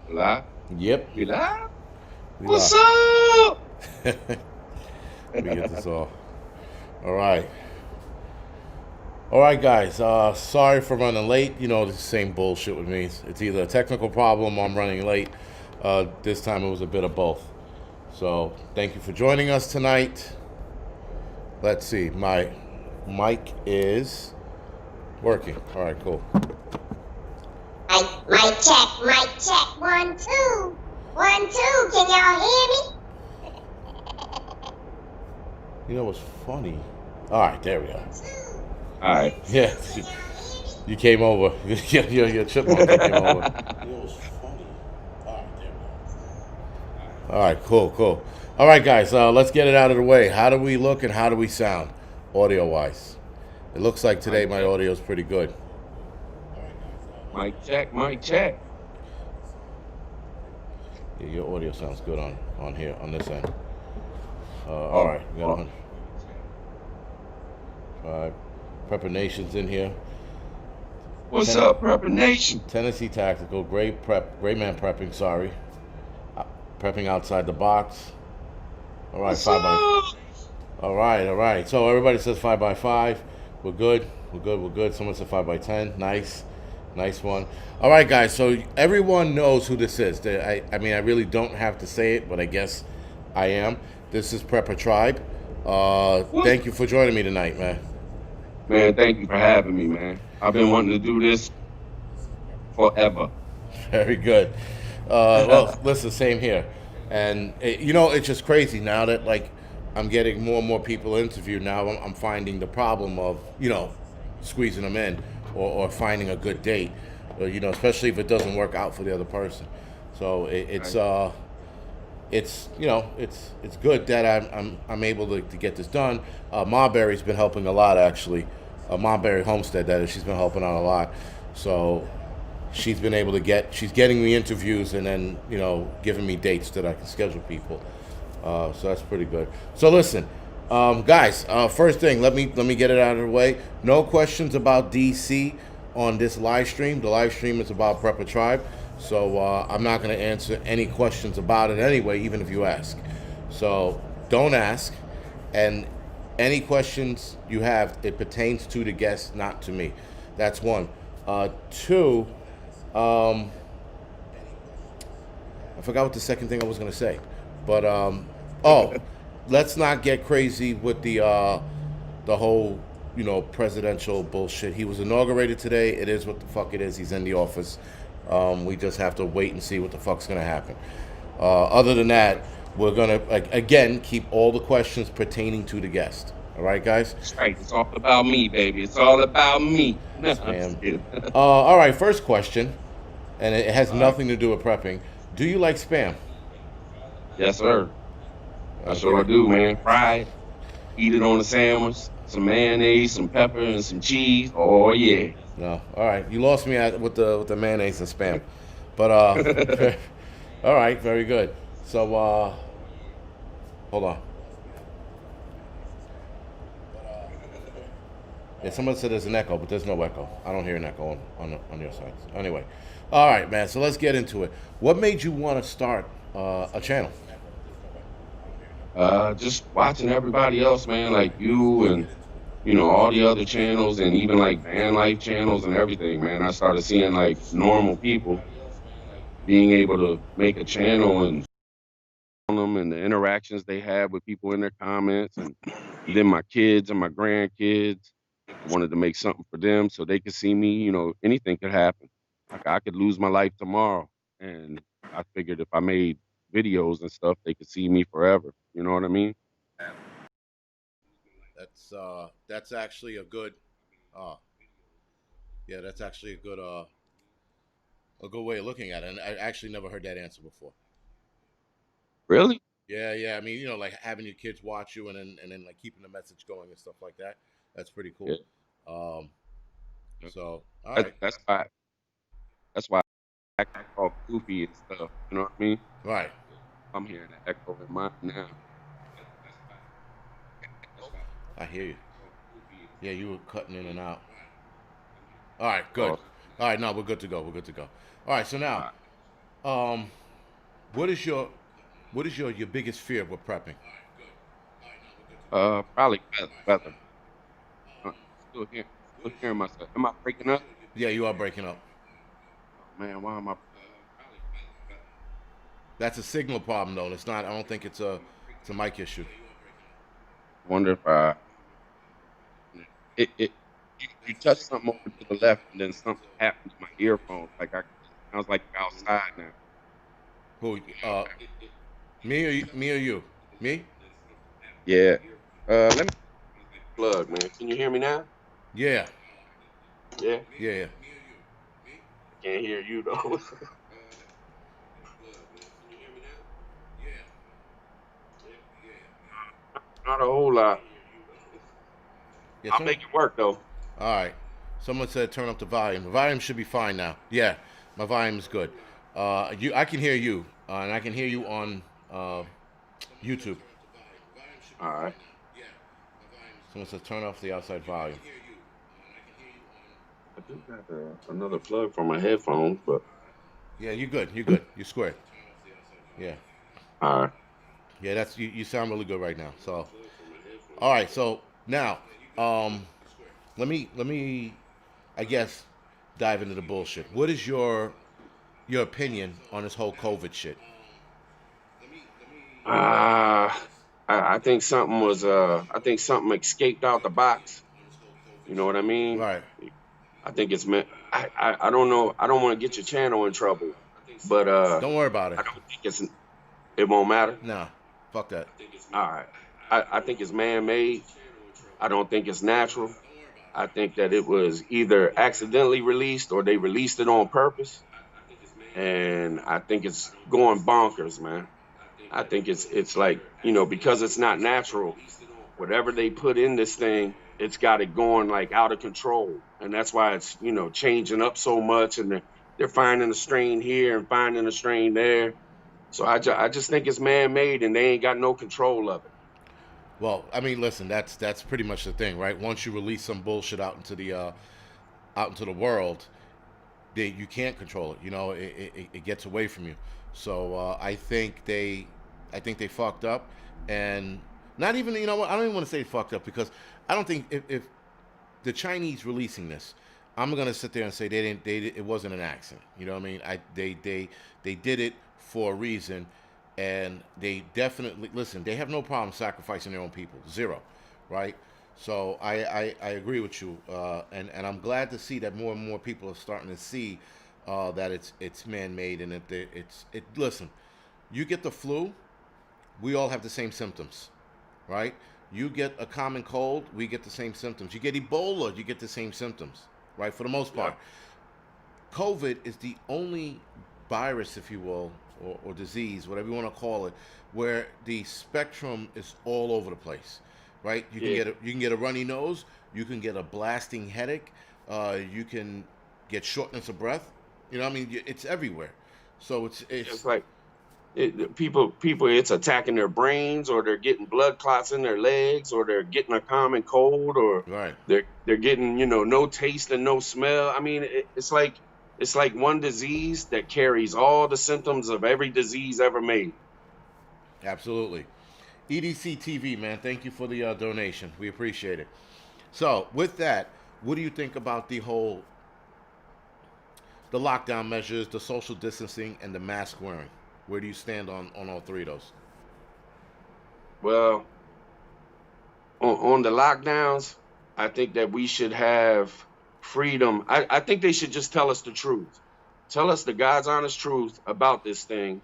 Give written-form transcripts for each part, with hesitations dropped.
Live? Yep. We live? We What's live. up? We get this all. All right. All right, guys. Sorry for running late. You know, it's the same bullshit with me. It's either a technical problem or I'm running late. This time it was a bit of both. So thank you for joining us tonight. Let's see. My mic is working. All right, cool. Mic check, 1, 2. 1, 2, can y'all hear me? You know what's funny? All right, there we go. All right. Yeah, you came over. your chipmunk came over. You know what's funny? All right, there we go. All right, cool. All right, guys, let's get it out of the way. How do we look and how do we sound, audio-wise? It looks like today Mic my check. audio is pretty good. Mic check. Mic check. Yeah, your audio sounds good on here on this end. All Oh, right, we got oh. 105. Prepper Nation's in here. What's up, Prepper Nation? Tennessee Tactical, Gray Man Prepping. Sorry, prepping outside the box. All right, What's five by. up? All right. So everybody says 5x5. We're good. Someone said 5x10. Nice one. All right, guys. So everyone knows who this is. I mean, I really don't have to say it, but I guess I am. This is Prepper Tribe. What? Thank you for joining me tonight, man. Man, thank you for having me, man. I've been wanting to do this forever. Very good. Well, listen, same here. And it's just crazy now that like I'm getting more and more people interviewed. Now I'm finding the problem of squeezing them in or finding a good date. Especially if it doesn't work out for the other person. So Right. it's good that I'm able to get this done. Marbury's been helping a lot actually. Marbury Homestead, that is, she's been helping out a lot. So she's getting me interviews and then giving me dates that I can schedule people. So that's pretty good. So listen, guys. First thing, let me get it out of the way. No questions about DC on this live stream. The live stream is about Prepper Tribe, so I'm not going to answer any questions about it anyway, even if you ask. So don't ask, and any questions you have, it pertains to the guest, not to me. That's one. Two. Um, I forgot what the second thing I was going to say, but oh, let's not get crazy with the whole presidential bullshit. He was inaugurated today. It is what the fuck it is. He's in the office. We just have to wait and see what the fuck's going to happen. Other than that, we're gonna again keep all the questions pertaining to the guest. All right, guys. That's right. It's all about me, baby. It's all about me. No, I'm Spam. just kidding. All right, first question, and it has All right. nothing to do with prepping. Do you like spam? Yes, sir. I sure Okay. do, man. Fried. Eat it on a sandwich. Some mayonnaise, some pepper, and some cheese. Oh yeah. No. All right. You lost me with the mayonnaise and spam, but all right. Very good. So hold on. Yeah, someone said there's an echo, but there's no echo. I don't hear an echo on your side. Anyway, all right, man. So let's get into it. What made you want to start a channel? Just watching everybody else, man, like you and all the other channels and even like van life channels and everything, man. I started seeing like normal people being able to make a channel and on them and the interactions they have with people in their comments and then my kids and my grandkids. I wanted to make something for them so they could see me, anything could happen. I could lose my life tomorrow. And I figured if I made videos and stuff, they could see me forever. You know what I mean? That's actually a good uh yeah, that's actually a good way of looking at it. And I actually never heard that answer before. Really? Yeah. I mean, like having your kids watch you and then like keeping the message going and stuff like that. That's pretty Yeah. cool. Um, so all That, right, that's why that's why I act all goofy and stuff. You know what I mean? right. I'm hearing the echo in mine now. I hear you. Yeah, you were cutting in and out. All right, good. Oh, All right, no, we're good to go. We're good to go. All right, so all now right. Um, what is your your biggest fear with prepping? Probably weather. Still still hearing myself. Am I breaking up? Yeah, you are breaking up. Oh man, why am I? That's a signal problem, though. It's not. I don't think it's a mic issue. Wonder if it you touch something over to the left and then something happened to my earphones. Like it sounds like you're outside now. Who? Me or me or you? Me? Yeah. Let me plug, man. Can you hear me now? Yeah. Yeah. Yeah. Yeah. I can't hear you though. Not a whole lot. Yeah. I'll make it work though. All right. Someone said turn up the volume. The volume should be fine now. Yeah, my volume is good. I can hear you, and I can hear you on YouTube. All right. Someone said turn off the outside volume. I do got another plug for my headphones, but Yeah, you're good. You're good. You're squared. Yeah. all right. Yeah, that's you sound really good right now. So, all right. So now, um, let me, I guess, dive into the bullshit. What is your opinion on this whole COVID shit? Uh, I think something was I think something escaped out the box. You know what I mean? Right. I think it's meant. I don't know. I don't want to get your channel in trouble, but Don't worry about it. I don't think it's. It won't matter. Nah. Fuck that. All right. I think it's man made. I don't think it's natural. I think that it was either accidentally released or they released it on purpose. And I think it's going bonkers, man. I think it's like, because it's not natural, whatever they put in this thing, it's got it going like out of control. And that's why it's, changing up so much and they're finding a strain here and finding a strain there. So I just think it's man made and they ain't got no control of it. Well, I mean, listen, that's pretty much the thing, right? Once you release some bullshit out into the world, you can't control it. You know, it gets away from you. So I think they fucked up, and not even you know what I don't even want to say fucked up because I don't think if the Chinese releasing this, I'm gonna sit there and say it wasn't an accident. You know what I mean? They did it for a reason, and they definitely listen. They have no problem sacrificing their own people, zero, right? So I agree with you, and I'm glad to see that more and more people are starting to see that it's man made and that it's it. Listen, you get the flu, we all have the same symptoms, right? You get a common cold, we get the same symptoms. You get Ebola, you get the same symptoms, right? For the most Yeah. part. COVID is the only virus, if you will, or disease, whatever you want to call it, where the spectrum is all over the place, right? Yeah. You can get a runny nose, you can get a blasting headache, you can get shortness of breath. You know, what I mean, it's everywhere. So It's it's like people it's attacking their brains or they're getting blood clots in their legs or they're getting a common cold or right. they're getting no taste and no smell. I mean it's like one disease that carries all the symptoms of every disease ever made. Absolutely. EDC TV, man, thank you for the donation. We appreciate it. So, with that, what do you think about the lockdown measures, the social distancing, and the mask wearing? Where do you stand on all three of those? Well, on the lockdowns, I think that we should have freedom. I think they should just tell us the truth. Tell us the God's honest truth about this thing,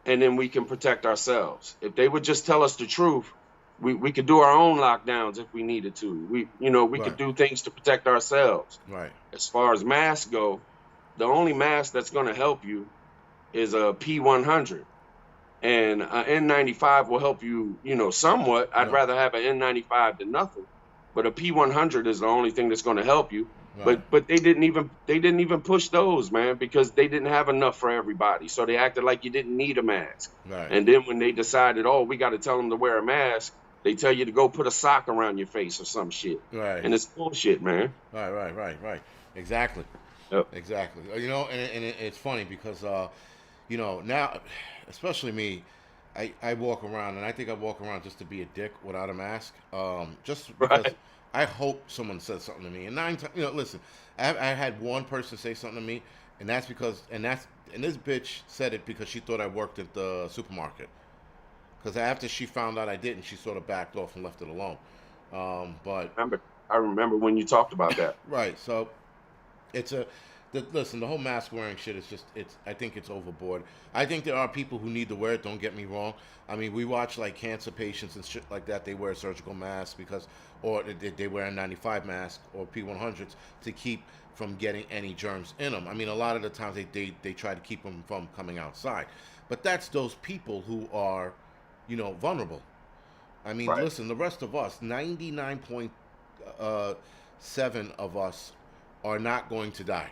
and then we can protect ourselves. If they would just tell us the truth, we could do our own lockdowns if we needed to. We could Right, do things to protect ourselves. right, As far as masks go, the only mask that's going to help you is a P100. And an N95 will help you, somewhat. I'd no, rather have an N95 than nothing, but a P100 is the only thing that's going to help you. right, But they didn't even push those, man, because they didn't have enough for everybody. So they acted like you didn't need a mask. right, And then when they decided, oh, we got to tell them to wear a mask, they tell you to go put a sock around your face or some shit. right, And it's bullshit, man. right. Exactly, Yep. exactly. You know, and it's funny because Now, especially me, I walk around, and I think I walk around just to be a dick without a mask. Just because Right. I hope someone says something to me. And nine times, listen, I had one person say something to me, and and this bitch said it because she thought I worked at the supermarket. Because after she found out I didn't, she sort of backed off and left it alone. But Remember, I remember when you talked about that. right, so it's listen, the whole mask wearing shit is just it's I think it's overboard. I think there are people who need to wear it, don't get me wrong. I mean, we watch like cancer patients and shit like that, they wear surgical masks because or they wear a 95 mask or P100s to keep from getting any germs in them. I mean, a lot of the times they try to keep them from coming outside. But that's those people who are, vulnerable. I mean, Right. listen, the rest of us, 99.7 of us are not going to die,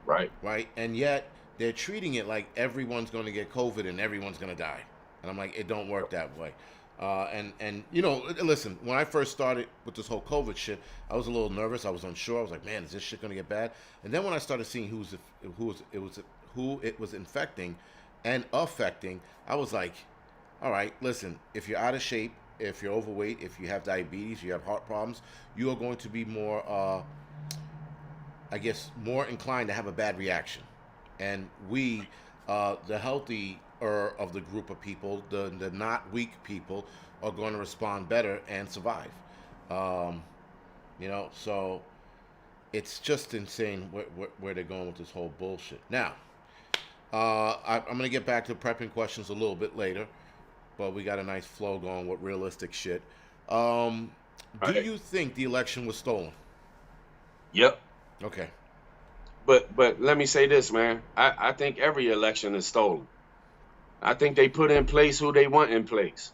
Right. right? And yet they're treating it like everyone's going to get COVID and everyone's going to die. And I'm like, it don't work that way. And listen, when I first started with this whole COVID shit, I was a little nervous. I was unsure. I was like, man, is this shit going to get bad? And then when I started seeing who it was infecting and affecting, I was like, all right, listen, if you're out of shape, if you're overweight, if you have diabetes, you have heart problems, you are going to be more, I guess, more inclined to have a bad reaction. And we, the healthier of the group of people, the not weak people, are going to respond better and survive. Um, so it's just insane where they're going with this whole bullshit. Now, I'm going to get back to prepping questions a little bit later, but we got a nice flow going with realistic shit. Um, do Right. you think the election was stolen? Yep. Okay. But let me say this, man. I think every election is stolen. I think they put in place who they want in place.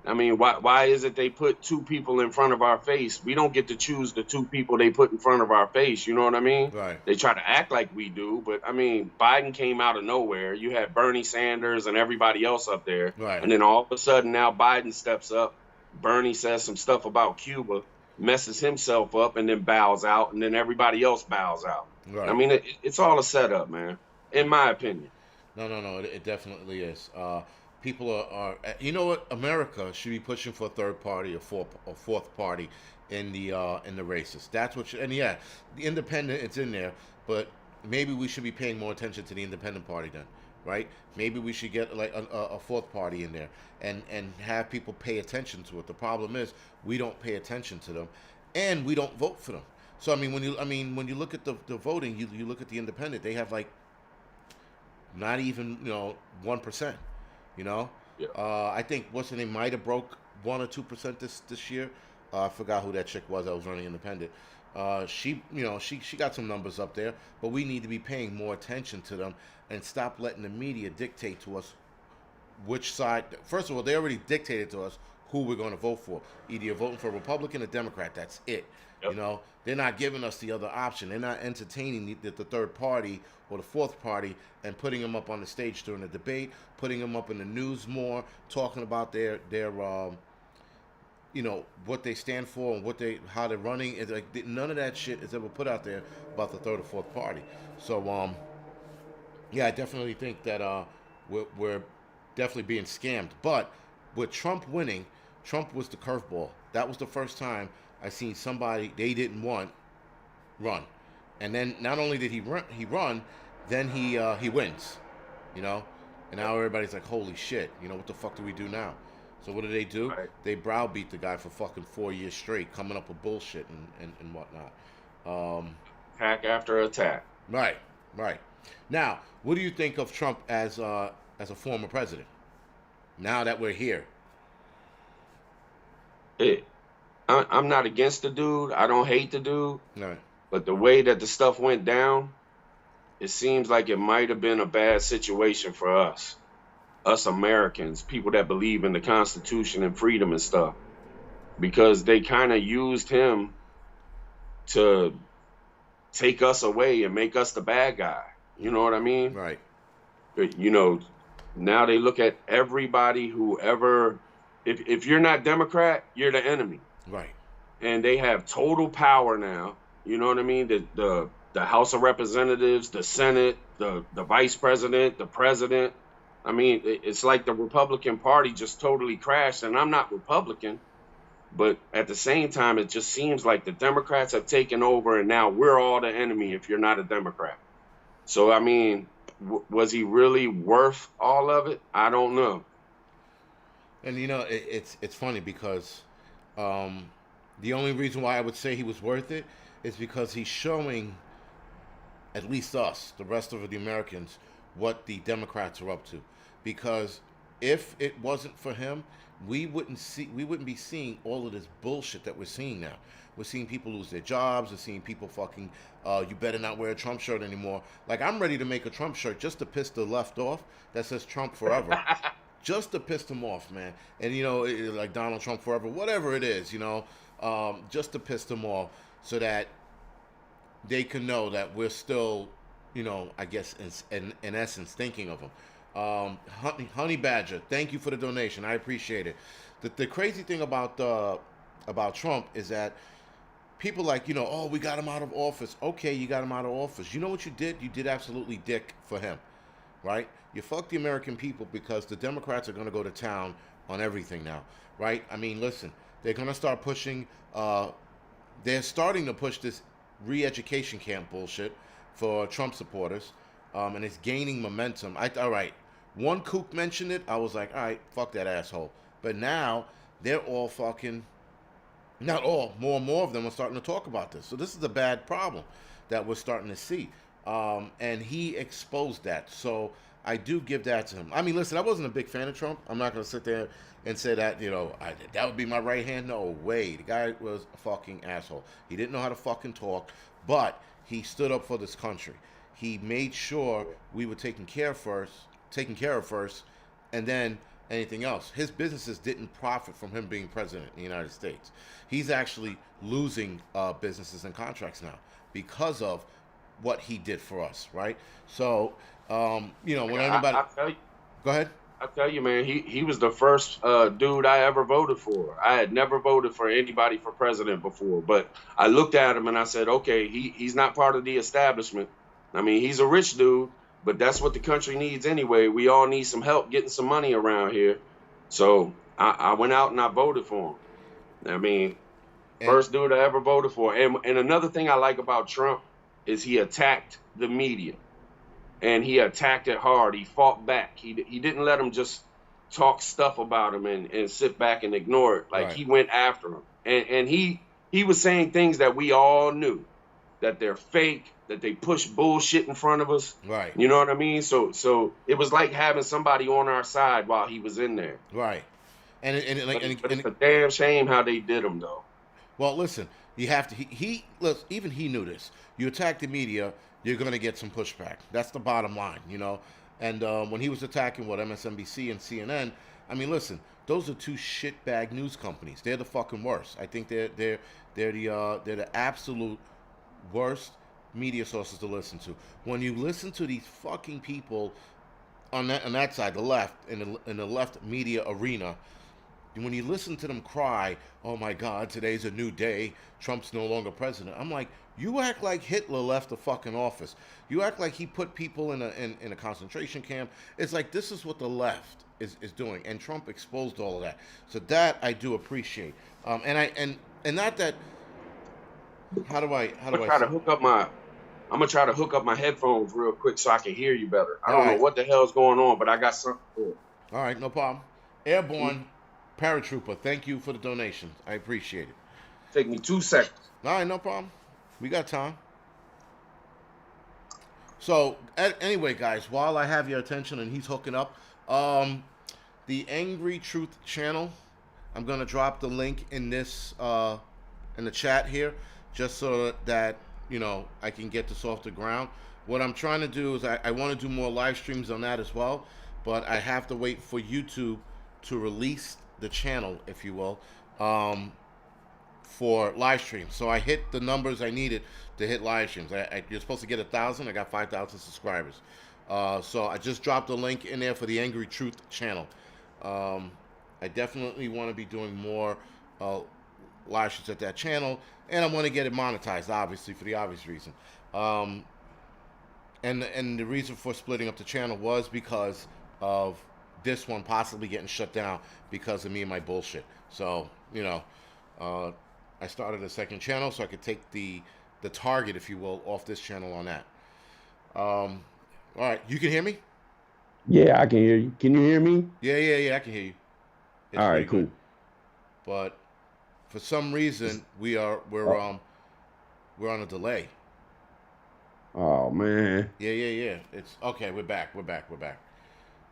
I mean, why is it they put two people in front of our face? We don't get to choose the two people they put in front of our face. You know what I mean? Right. They try to act like we do, but I mean, Biden came out of nowhere. You had Bernie Sanders and everybody else up there, Right. and then all of a sudden now Biden steps up. Bernie says some stuff about Cuba, messes himself up, and then bows out, and then everybody else bows out. I Right. mean, it's all a setup, man. In my opinion. No, no, no. It definitely is. People you know what? America should be pushing for a third party, a fourth party in the races. That's what. And yeah, the independent, it's in there, but maybe we should be paying more attention to the independent party then, right? Maybe we should get like a fourth party in there and have people pay attention to it. The problem is we don't pay attention to them, and we don't vote for them. So when you look at the voting, you look at the independent. They have like not even 1%. You know, Yeah. I think what's her name might have broke 1 or 2% this year. I forgot who that chick was that was running independent. She got some numbers up there, but we need to be paying more attention to them and stop letting the media dictate to us which side. First of all, they already dictated to us who we're going to vote for. Either you're voting for a Republican or Democrat. That's it. Yep. They're not giving us the other option. They're not entertaining the third party or the fourth party and putting them up on the stage during the debate, putting them up in the news more, talking about their what they stand for and how they're running. It's like none of that shit is ever put out there about the third or fourth party. So yeah, I definitely think that we're definitely being scammed. But with Trump winning, Trump was the curveball. That was the first time I seen somebody they didn't want run, and then not only did he run, then he wins, you know, and now everybody's like, holy shit, what the fuck do we do now? So what do? Right. They browbeat the guy for fucking 4 years straight, coming up with bullshit and whatnot. Um, Attack after attack. right, right. Now, what do you think of Trump as a former president? Now that we're here, It, I'm not against the dude. I don't hate the dude, right, but the way that the stuff went down, it seems like it might have been a bad situation for us Americans, people that believe in the Constitution and freedom and stuff, because they kind of used him to take us away and make us the bad guy. You know what I mean? right, You know, now they look at everybody whoever. If you're not Democrat, you're the enemy. right, And they have total power now. You know what I mean? The the House of Representatives, the Senate, the Vice President, the President. I mean, it's like the Republican Party just totally crashed. And I'm not Republican, but at the same time, it just seems like the Democrats have taken over, and now we're all the enemy if you're not a Democrat. So, I mean, was he really worth all of it? I don't know. And it's funny because the only reason why I would say he was worth it is because he's showing at least us, the rest of the Americans, what the Democrats are up to. Because if it wasn't for him, we wouldn't be seeing all of this bullshit that we're seeing now. We're seeing people lose their jobs. We're seeing people fucking, you better not wear a Trump shirt anymore. Like, I'm ready to make a Trump shirt just to piss the left off that says Trump forever. Just to piss them off, man. And, like Donald Trump forever, whatever it is, just to piss them off so that they can know that we're still, I guess, in essence, thinking of them. Honey Badger, thank you for the donation. I appreciate it. The crazy thing about Trump is that people like, oh, we got him out of office. Okay, you got him out of office. You know what you did? You did absolutely dick for him, right? You fucked the American people because the Democrats are going to go to town on everything now, right? I mean, listen, they're going to start pushing, they're starting to push this re-education camp bullshit for Trump supporters, and it's gaining momentum. All right, one kook mentioned it. I was like, all right, fuck that asshole. But now they're all fucking, not all, more and more of them are starting to talk about this. So this is a bad problem that we're starting to see. And he exposed that. So I do give that to him. I mean, listen, I wasn't a big fan of Trump. I'm not going to sit there and say that, that would be my right hand. No way. The guy was a fucking asshole. He didn't know how to fucking talk, but he stood up for this country. He made sure we were taken care of first, and then anything else. His businesses didn't profit from him being president in the United States. He's actually losing businesses and contracts now because of what he did for us, right? So, when anybody... I tell you, Go ahead. I tell you, man, he was the first dude I ever voted for. I had never voted for anybody for president before, but I looked at him and I said, okay, he's not part of the establishment. I mean, he's a rich dude, but that's what the country needs anyway. We all need some help getting some money around here. So I went out and I voted for him. I mean, first dude I ever voted for. And another thing I like about Trump is he attacked the media. And he attacked it hard. He fought back. He didn't let them just talk stuff about him and sit back and ignore it. Like, right. He went after him. And he was saying things that we all knew, that they're fake, that they push bullshit in front of us. Right. You know what I mean? So it was like having somebody on our side while he was in there. Right. But it's a damn shame how they did him, though. Well, listen, you have to. Look, even he knew this. You attack the media, you're going to get some pushback. That's the bottom line, And when he was attacking MSNBC and CNN, I mean, listen, those are two shitbag news companies. They're the fucking worst. I think they're the absolute worst media sources to listen to. When you listen to these fucking people on that side, the left, in the left media arena, when you listen to them cry, oh my God, today's a new day, Trump's no longer president. I'm like, you act like Hitler left the fucking office. You act like he put people in a concentration camp. It's like, this is what the left is doing, and Trump exposed all of that. So that I do appreciate. And not that. How do I? I'm gonna try to hook up my headphones real quick so I can hear you better. I don't know what the hell's going on, but I got something for it. All right, no problem. Airborne Paratrooper, thank you for the donation. I appreciate it. Take me 2 seconds. All right, no problem. We got time. So, anyway, guys, while I have your attention and he's hooking up, the Angry Truth channel, I'm going to drop the link in this, in the chat here, just so that, I can get this off the ground. What I'm trying to do is I want to do more live streams on that as well, but I have to wait for YouTube to release the channel, if you will, for live streams. So I hit the numbers I needed to hit live streams. You're supposed to get 1,000. I got 5,000 subscribers. So I just dropped a link in there for the Angry Truth channel. I definitely want to be doing more live streams at that channel, and I want to get it monetized, obviously, for the obvious reason. Um, and the reason for splitting up the channel was because of this one possibly getting shut down because of me and my bullshit. So uh, I started a second channel so I could take the target, if you will, off this channel on that. All right, you can hear me? Yeah, I can hear you. Can you hear me? Yeah, I can hear you. It's All pretty right, good. cool. But for some reason Oh, we're on a delay. oh man. Yeah. It's okay. We're back.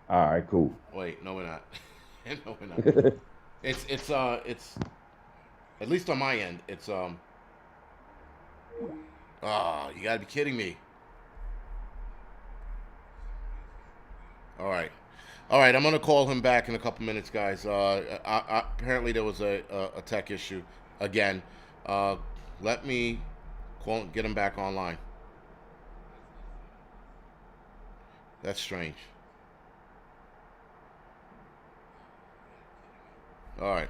All right, cool. Wait, no, we're not. No, we're not. It's at least on my end. It's oh, you gotta be kidding me. All right, all right. I'm gonna call him back in a couple minutes, guys. Apparently there was a tech issue again. Uh, let me get him back online. That's strange. All right.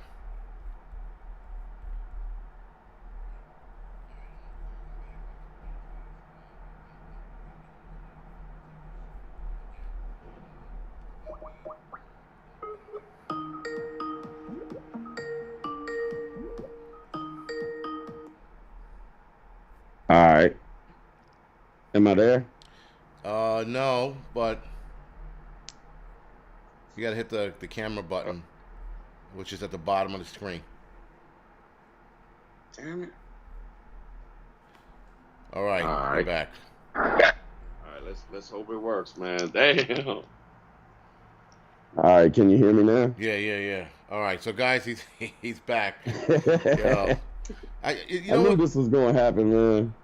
All right. Am I there? No, but you gotta hit the camera button, which is at the bottom of the screen. Damn it. All right, All we're right. back. All right. Let's hope it works, man. Damn. All right, can you hear me now? Yeah. All right, so guys, he's back. Yo, I you know knew what? this was going to happen, man.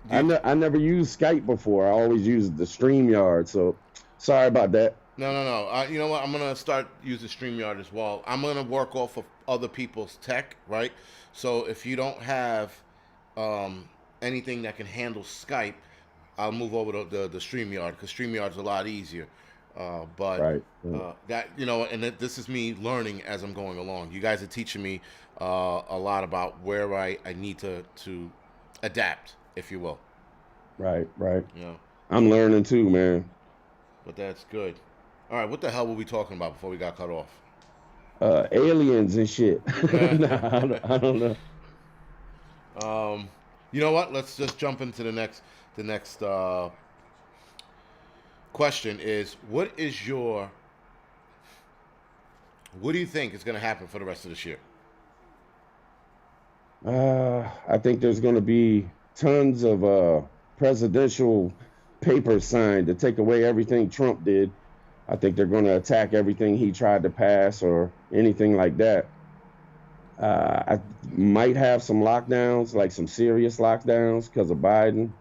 You, I never used Skype before. I always used the StreamYard, so sorry about that. no. You know what? I'm gonna start using StreamYard as well. I'm gonna work off of other people's tech, right? So if you don't have anything that can handle Skype, I'll move over to the StreamYard because StreamYard's a lot easier. But Right. that and this is me learning as I'm going along. You guys are teaching me a lot about where I need to adapt, if you will. Right. You know, I'm learning too, man. but that's good. All right, what the hell were we talking about before we got cut off? Aliens and shit. Nah, I don't know. um, you know what? Let's just jump into the next question. Is what do you think is going to happen for the rest of this year? I think there's going to be tons of presidential papers signed to take away everything Trump did. I think they're going to attack everything he tried to pass or anything like that. I might have some lockdowns, like some serious lockdowns because of Biden.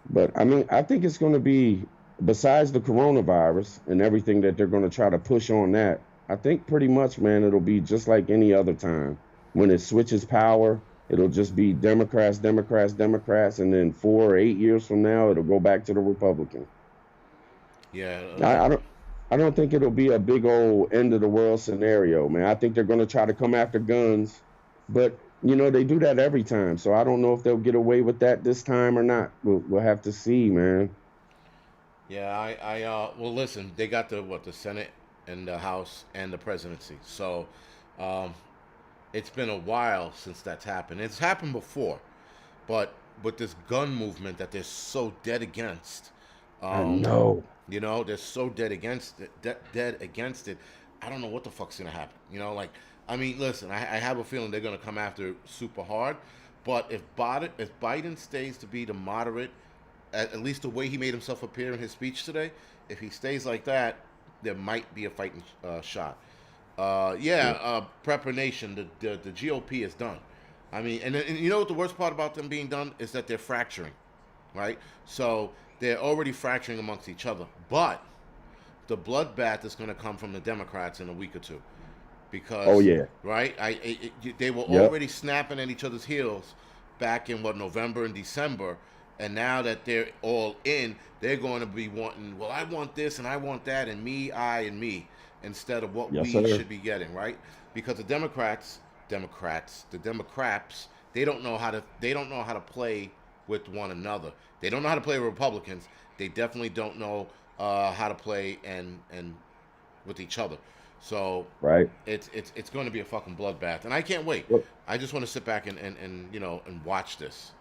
But I mean, I think it's going to be, besides the coronavirus and everything that they're going to try to push on that, I think pretty much, man, it'll be just like any other time. When it switches power, it'll just be Democrats, Democrats, Democrats, and then 4 or 8 years from now, it'll go back to the Republicans. Yeah, I don't. I don't think it'll be a big old end of the world scenario, man. I think they're going to try to come after guns, but they do that every time. So I don't know if they'll get away with that this time or not. We'll have to see, man. yeah. Well, listen, they got the Senate and the House and the presidency. So, um, it's been a while since that's happened. It's happened before, but with this gun movement that they're so dead against, I um, know. they're so dead against it. Dead against it. I don't know what the fuck's gonna happen. Like, I mean, listen, I have a feeling they're gonna come after it super hard. But if Biden stays to be the moderate, at least the way he made himself appear in his speech today, if he stays like that, there might be a fighting shot. Yeah, Yeah. Prepper Nation, the GOP is done. I mean, and you know what the worst part about them being done is that they're fracturing, right? So they're already fracturing amongst each other. But the bloodbath is going to come from the Democrats in a week or two, Oh because yeah. right, they were Yep. already snapping at each other's heels back in November and December, and now that they're all in, they're going to be wanting. Well, I want this and I want that, and me, I, and me, instead of what Yes, we sir. should be getting, right? Because the Democrats Democrats. The Democrats, they don't know how to play with one another. They don't know how to play with Republicans. They definitely don't know how to play and with each other. So Right. it's going to be a fucking bloodbath, and I can't wait. Well, I just want to sit back and and watch this.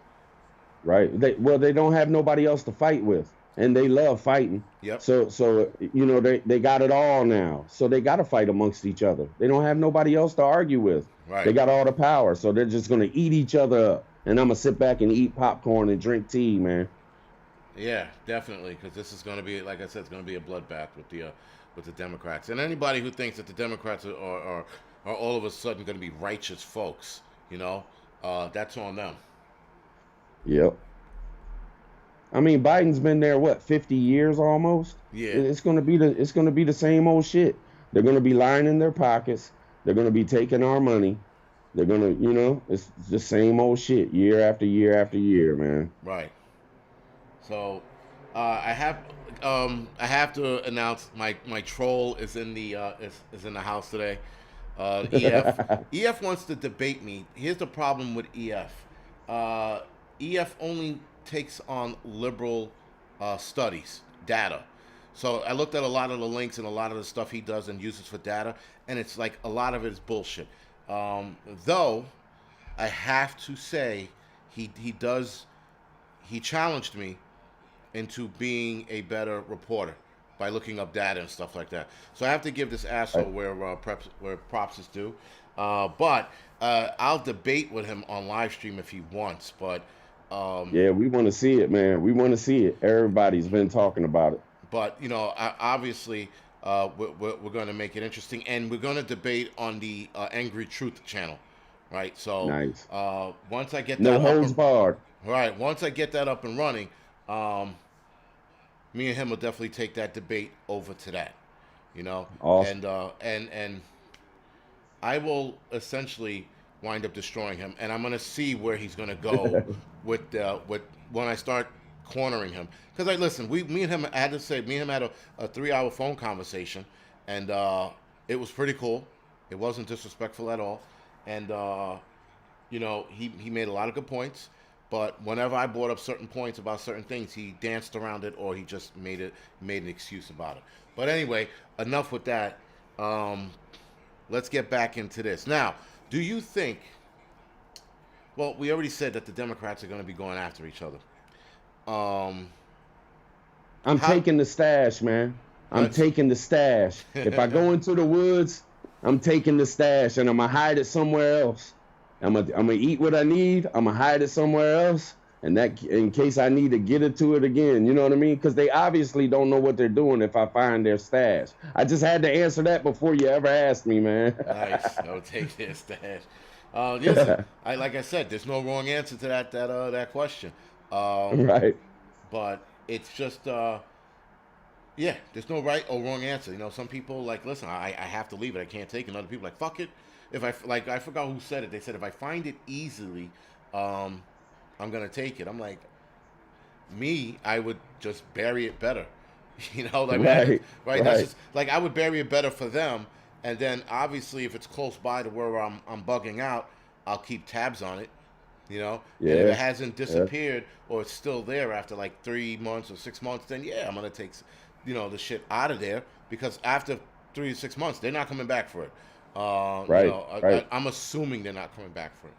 right. They don't have nobody else to fight with, and they love fighting. Yep. So they got it all now. So they got to fight amongst each other. They don't have nobody else to argue with. Right. They got all the power, so they're just gonna eat each other up. And I'm gonna sit back and eat popcorn and drink tea, man. Yeah, definitely, because this is going to be, like I said, it's going to be a bloodbath with the Democrats. And anybody who thinks that the Democrats are all of a sudden going to be righteous folks, that's on them. Yep. I mean, Biden's been there what 50 years almost. Yeah. It's gonna be the same old shit. They're gonna be lining their pockets. They're gonna be taking our money. They're gonna, it's the same old shit year after year after year, man. Right. So, I have to announce my troll is in the is in the house today. EF wants to debate me. Here's the problem with EF. EF only takes on liberal studies, data. So I looked at a lot of the links and a lot of the stuff he does and uses for data, and it's like a lot of it is bullshit. Though I have to say he challenged me into being a better reporter by looking up data and stuff like that. So I have to give this asshole where props is due. But I'll debate with him on live stream if he wants. But yeah, we want to see it, man. We want to see it. Everybody's been talking about it. But obviously, we're going to make it interesting, and we're going to debate on the Angry Truth channel, right? So nice. Once I get no that holds barred. Right. Once I get that up and running, me and him will definitely take that debate over to that, Awesome. And I will essentially wind up destroying him, and I'm going to see where he's going to go with when I start cornering him. Because listen, me and him, I had to say, me and him had a 3-hour phone conversation, and it was pretty cool. It wasn't disrespectful at all, and he made a lot of good points. But whenever I brought up certain points about certain things, he danced around it, or he just made an excuse about it. But anyway, enough with that. Let's get back into this. Now, do you think? Well, we already said that the Democrats are going to be going after each other. I'm taking the stash, man. I'm taking the stash. If I go into the woods, I'm taking the stash, and I'm gonna hide it somewhere else. I'm gonna eat what I need. I'm gonna hide it somewhere else, and that in case I need to get it to it again. You know what I mean? Because they obviously don't know what they're doing if I find their stash. I just had to answer that before you ever asked me, man. Nice. I'll take their stash. Listen, like I said, there's no wrong answer to that question. Right. But it's just, there's no right or wrong answer. Some people listen, I have to leave it. I can't take it. And other people fuck it. If I forgot who said it. They said if I find it easily, I'm gonna take it. I'm like, I would just bury it better. Right. That's just I would bury it better for them. And then obviously, if it's close by to where I'm bugging out, I'll keep tabs on it. Yeah. And if it hasn't disappeared or it's still there after 3 months or 6 months, then I'm gonna take the shit out of there, because after 3 to 6 months they're not coming back for it. Right. I'm assuming they're not coming back for it.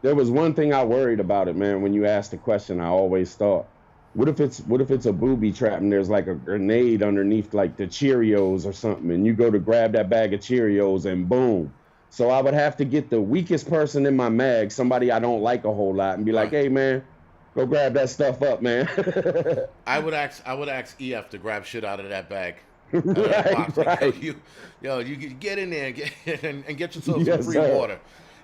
There was one thing I worried about it, man. When you asked the question, I always thought, what if it's a booby trap and there's a grenade underneath the Cheerios or something, and you go to grab that bag of Cheerios and boom. So I would have to get the weakest person in my mag, somebody I don't like a whole lot, and be like, hey man, go grab that stuff up, man. I would ask EF to grab shit out of that bag. Right. You get in there and get yourself some free water.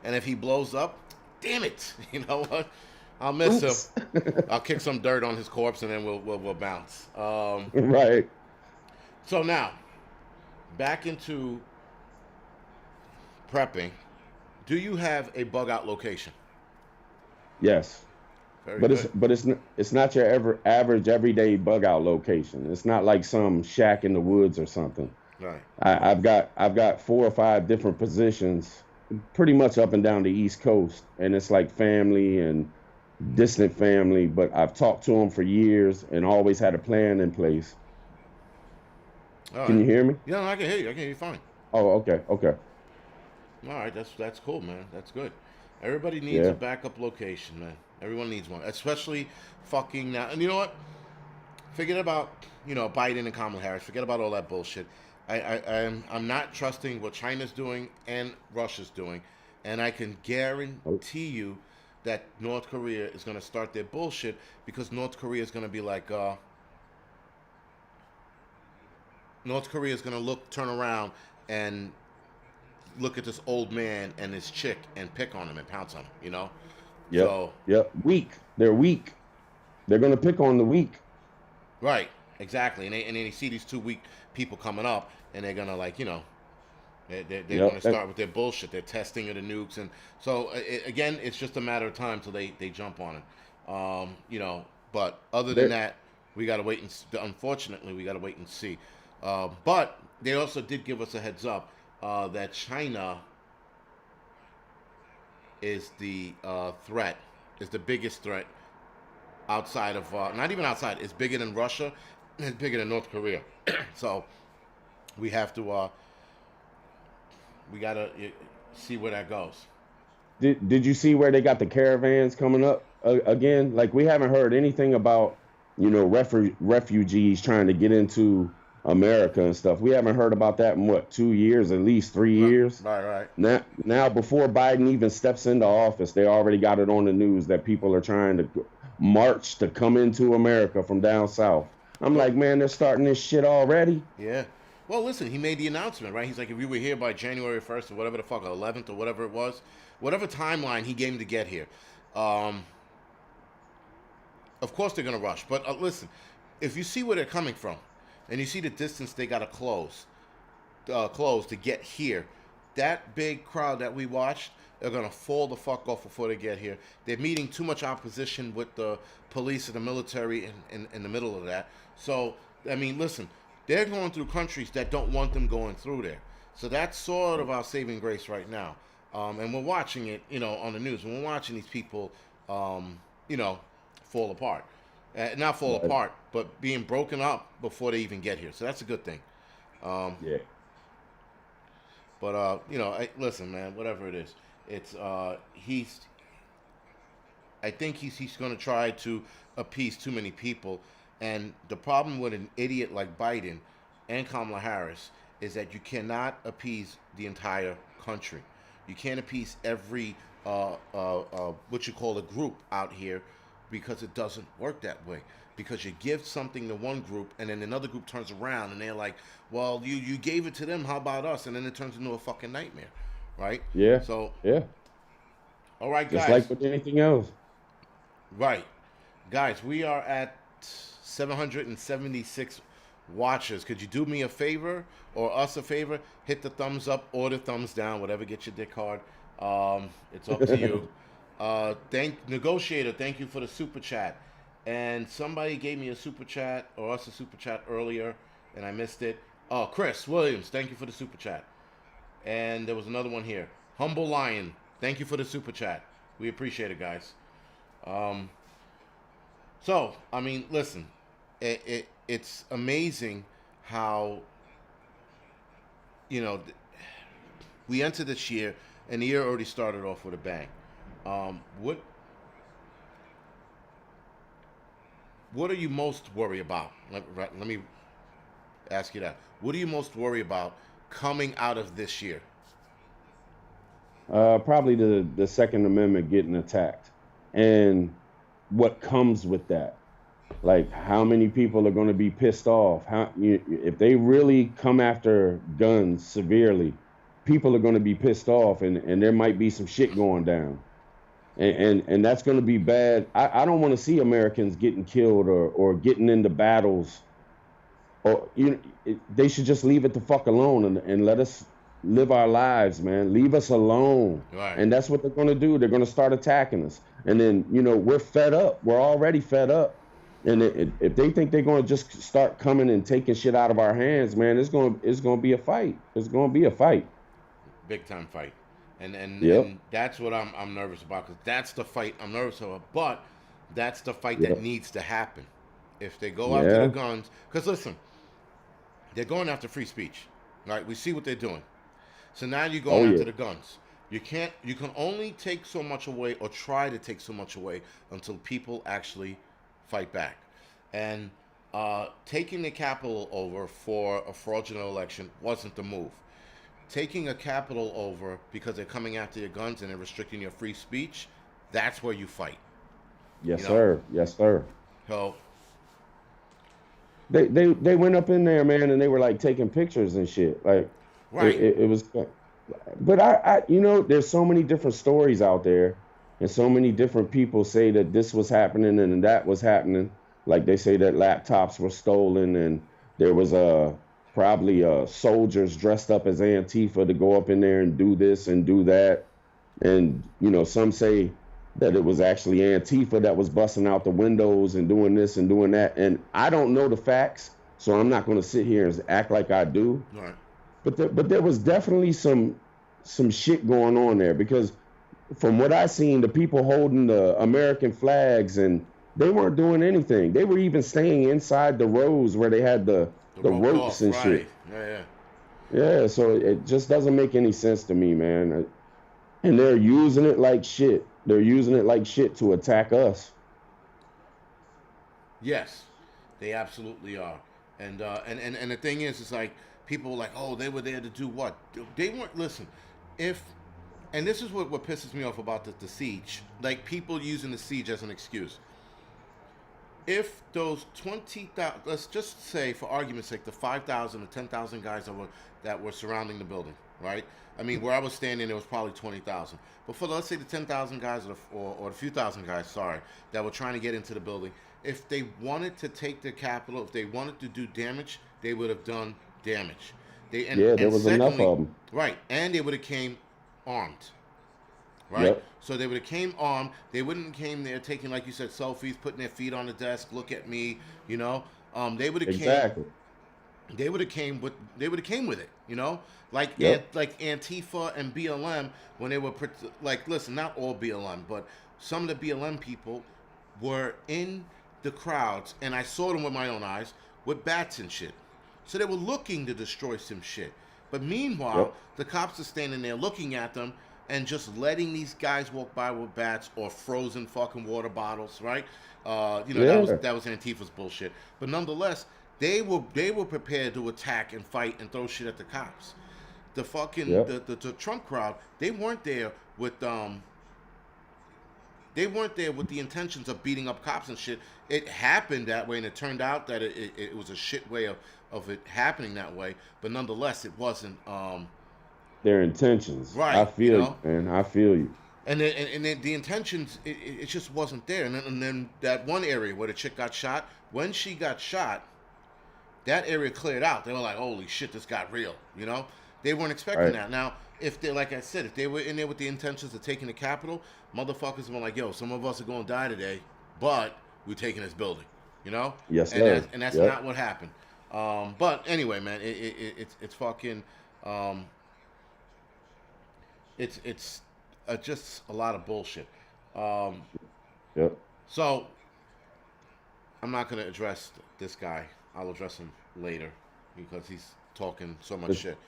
And if he blows up, damn it, you know what? I'll miss him. I'll kick some dirt on his corpse, and then we'll bounce. Right. So now, back into prepping. Do you have a bug out location? Yes. But it's not your average everyday bug out location. It's not like some shack in the woods or something. Right. I've got 4 or 5 different positions, pretty much up and down the East Coast, and it's like family and distant family. But I've talked to them for years and always had a plan in place. All Can right. you hear me? Yeah, no, I can hear you. I can hear you fine. Oh, okay, okay, All right, that's cool, man. That's good. Everybody needs a yeah. backup location, man. Everyone needs one, especially fucking now. And you know what? Forget about Biden and Kamala Harris. Forget about all that bullshit. I'm not trusting what China's doing and Russia's doing, and I can Oh, guarantee you that North Korea is going to start their bullshit because North Korea is going to turn around and look at this old man and this chick and pick on him and pounce on him. yep, So yep. Weak. They're weak. They're gonna pick on the weak. right, exactly, and then you see these two weak people coming up, and they're gonna they're going to Yep. start with their bullshit. They're testing of the nukes, and so again, it's just a matter of time till they jump on it. But other than They're, that, we got to wait and unfortunately we got to wait and see. But they also did give us a heads up that China is the threat, is the biggest threat outside of not even outside. It's bigger than Russia. It's bigger than North Korea. So we have to we gotta see where that goes. did you see where they got the caravans coming up again? Like we haven't heard anything about refugees trying to get into America and stuff. We haven't heard about that in what 2 years, at least three Right, years. right, right. Now before Biden even steps into office, they already got it on the news that people are trying to march to come into America from down south. I'm Well, like, man, they're starting this shit already. yeah. Well, listen, he made the announcement, right? He's like, if you were here by January 1st or whatever the fuck, 11th or whatever it was, whatever timeline he gave him to get here, um, of course they're going to rush. But listen, if you see where they're coming from and you see the distance they got to close to get here, that big crowd that we watched, they're going to fall the fuck off before they get here. They're meeting too much opposition with the police and the military in the middle of that. So, I mean, listen, they're going through countries that don't want them going through there. So that's sort of our saving grace right now. And we're watching it, on the news. And we're watching these people, you know, fall apart. Not fall Right. apart, but being broken up before they even get here. So that's a good thing. Um, Yeah. but listen, man, whatever it is, it's he's. I think he's going to try to appease too many people, and the problem with an idiot like Biden and Kamala Harris is that you cannot appease the entire country. You can't appease every what you call a group out here because it doesn't work that way. Because you give something to one group and then another group turns around and they're like, well, you gave it to them, how about us? And then it turns into a fucking nightmare, right? Yeah. So, Yeah. all right, Just like guys. with anything else. Right. Guys, we are at 776 watchers. Could you do me a favor or us a favor? Hit the thumbs up or the thumbs down, whatever gets your dick hard. It's up to you. Negotiator, thank you for the super chat. And somebody gave me a super chat or us a super chat earlier and I missed it. Oh, Chris Williams, thank you for the super chat. And there was another one here. Humble Lion, thank you for the super chat. We appreciate it, guys. Um, so, I mean, listen, it's amazing how, you know, we entered this year, and the year already started off with a bang. What are you most worried about? Let me ask you that. What are you most worried about coming out of this year? Probably the Second Amendment getting attacked, and what comes with that. Like how many people are going to be pissed off? If they really come after guns severely, people are going to be pissed off, and there might be some shit going down, and that's going to be bad. I don't want to see Americans getting killed or getting into battles. Or they should just leave it the fuck alone and let us live our lives, man. Leave us alone. Right. And that's what they're going to do. They're going to start attacking us. And then, we're fed up. We're already fed up. And if they think they're going to just start coming and taking shit out of our hands, man, it's going to be a fight. It's going to be a fight. Big time fight, Yep. and that's what I'm nervous about because that's the fight I'm nervous about. But that's the fight that Yep. needs to happen. If they go after the Yeah. guns, because listen, they're going after free speech, right? We see what they're doing. So now you're going Oh after yeah. the guns. You can't. You can only take so much away, or try to take so much away, until people actually fight back. And taking the Capitol over for a fraudulent election wasn't the move. Taking a Capitol over because they're coming after your guns and they're restricting your free speech, that's where you fight. You Yes, know. sir. Yes, sir. So They went up in there, man, and they were like taking pictures and shit. Like right. it was. But there's so many different stories out there, and so many different people say that this was happening and that was happening. Like they say that laptops were stolen, and there was probably soldiers dressed up as Antifa to go up in there and do this and do that. And some say that it was actually Antifa that was busting out the windows and doing this and doing that. And I don't know the facts, so I'm not going to sit here and act like I do. Right. But there was definitely some shit going on there because from what I seen, the people holding the American flags and they weren't doing anything. They were even staying inside the rows where they had the The the roped ropes off. and shit. Right. Yeah. Yeah. Yeah, so it just doesn't make any sense to me, man. And they're using it like shit. They're using it like shit to attack us. Yes, they absolutely are. And the thing is, it's like people are like, oh, they were there to do what? They weren't. Listen, if and this is what pisses me off about the siege. Like people using the siege as an excuse. If those 20,000, let's just say for argument's sake, the 5,000 or 10,000 guys that were surrounding the building, right? I mean, where I was standing, there was probably 20,000. But for let's say the 10,000 guys or the few thousand guys, sorry, that were trying to get into the building, if they wanted to take the Capitol, if they wanted to do damage, they would have done damage. They Yeah, there and was enough secondly, of them. right, and they would have came armed, right? Yep, So they would have came armed. They wouldn't have came there taking, like you said, selfies, putting their feet on the desk, look at me, you know. They would have came. exactly. They would have came with it, you know, Yep, like Antifa and BLM when they were like, listen, not all BLM, but some of the BLM people were in the crowds, and I saw them with my own eyes with bats and shit. So they were looking to destroy some shit. But meanwhile, yep. the cops are standing there looking at them and just letting these guys walk by with bats or frozen fucking water bottles, right? Yeah, That was Antifa's bullshit. But nonetheless, they were prepared to attack and fight and throw shit at the cops. The fucking yep. the Trump crowd, they weren't there with the intentions of beating up cops and shit. It happened that way, and it turned out that it was a shit way of it happening that way. But nonetheless, it wasn't Their intentions. I right, you feel you, know. man. I feel you. And then the intentions, it just wasn't there. And then that one area where the chick got shot, when she got shot, that area cleared out. They were like, holy shit, this got real, you know? They weren't expecting Right. that. Now, if they, like I said, if they were in there with the intentions of taking the Capitol, motherfuckers were like, yo, some of us are going to die today, but we're taking this building, you know? Yes, And sir. that's Yep. not what happened. But anyway, man, it's fucking, um, it's just a lot of bullshit. Um, Yep. so I'm not going to address this guy. I'll address him later because he's talking so much It's shit.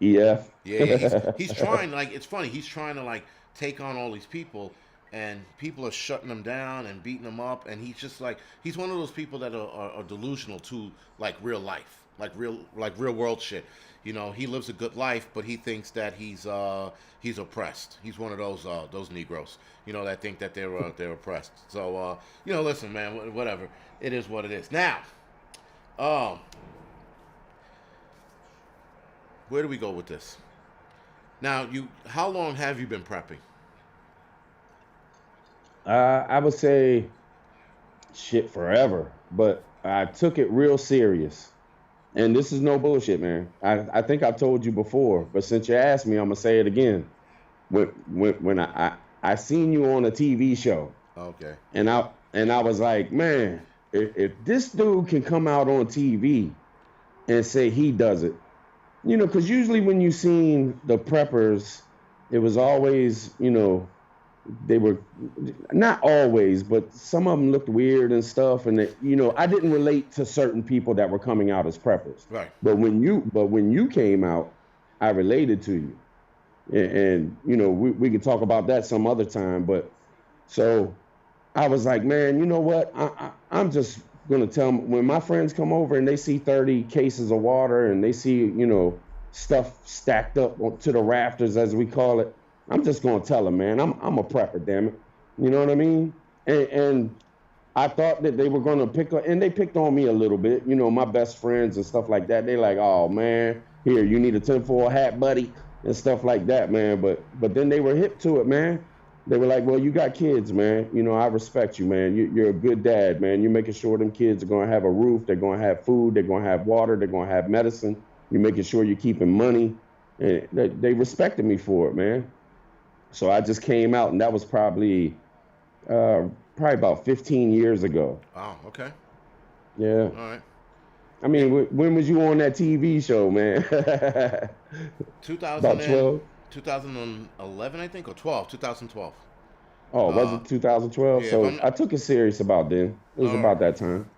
EF. Yeah, he's trying, like, it's funny, he's trying to like take on all these people, and people are shutting him down and beating him up, and he's just like, he's one of those people that are delusional to like real life, like real world shit. You know, he lives a good life, but he thinks that he's oppressed. He's one of those Negroes, you know, that think that they're oppressed. So listen, man, whatever, it is what it is. Now, um, where do we go with this? Now, how long have you been prepping? I would say shit forever, but I took it real serious. And this is no bullshit, man. I think I told you before, but since you asked me, I'm gonna say it again. When I seen you on a TV show, Okay. and I was like, man, if this dude can come out on TV and say he does it, because usually when you seen the preppers, it was always, they were not always, but some of them looked weird and stuff. And I didn't relate to certain people that were coming out as preppers. Right. But when you came out, I related to you, and we could talk about that some other time. But so I was like, man, you know what? I'm just gonna tell them when my friends come over and they see 30 cases of water and they see, stuff stacked up to the rafters, as we call it. I'm just gonna tell them, man, I'm a prepper, damn it. You know what I mean? And I thought that they were gonna and they picked on me a little bit. My best friends and stuff like that. They like, oh man, here you need a tinfoil hat, buddy, and stuff like that, man. But then they were hip to it, man. They were like, well, you got kids, man. I respect you, man. You're a good dad, man. You're making sure them kids are going to have a roof. They're going to have food. They're going to have water. They're going to have medicine. You're making sure you're keeping money. And they respected me for it, man. So I just came out, and that was probably about 15 years ago. Wow, okay. Yeah. All right. I mean, when was you on that TV show, man? 2000 About 12? 2011, I think, or 2012. Oh, was it 2012? Yeah, So I took it serious about then. It was about that time.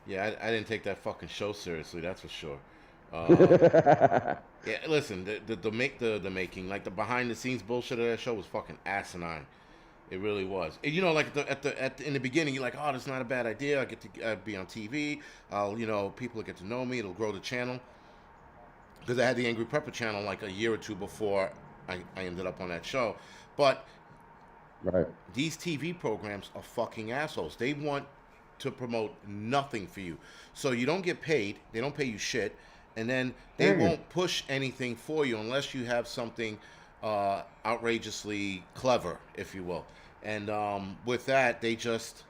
Yeah, I didn't take that fucking show seriously, that's for sure. Yeah, listen, the making, like the behind the scenes bullshit of that show was fucking asinine. It really was. And, like in the beginning, you're like, oh, that's not a bad idea. I get to be on TV. People will get to know me. It'll grow the channel. Because I had the Angryprepper channel like a year or two before I ended up on that show. But right. These TV programs are fucking assholes. They want to promote nothing for you. So you don't get paid. They don't pay you shit. And then they won't push anything for you unless you have something outrageously clever, if you will. And with that, they just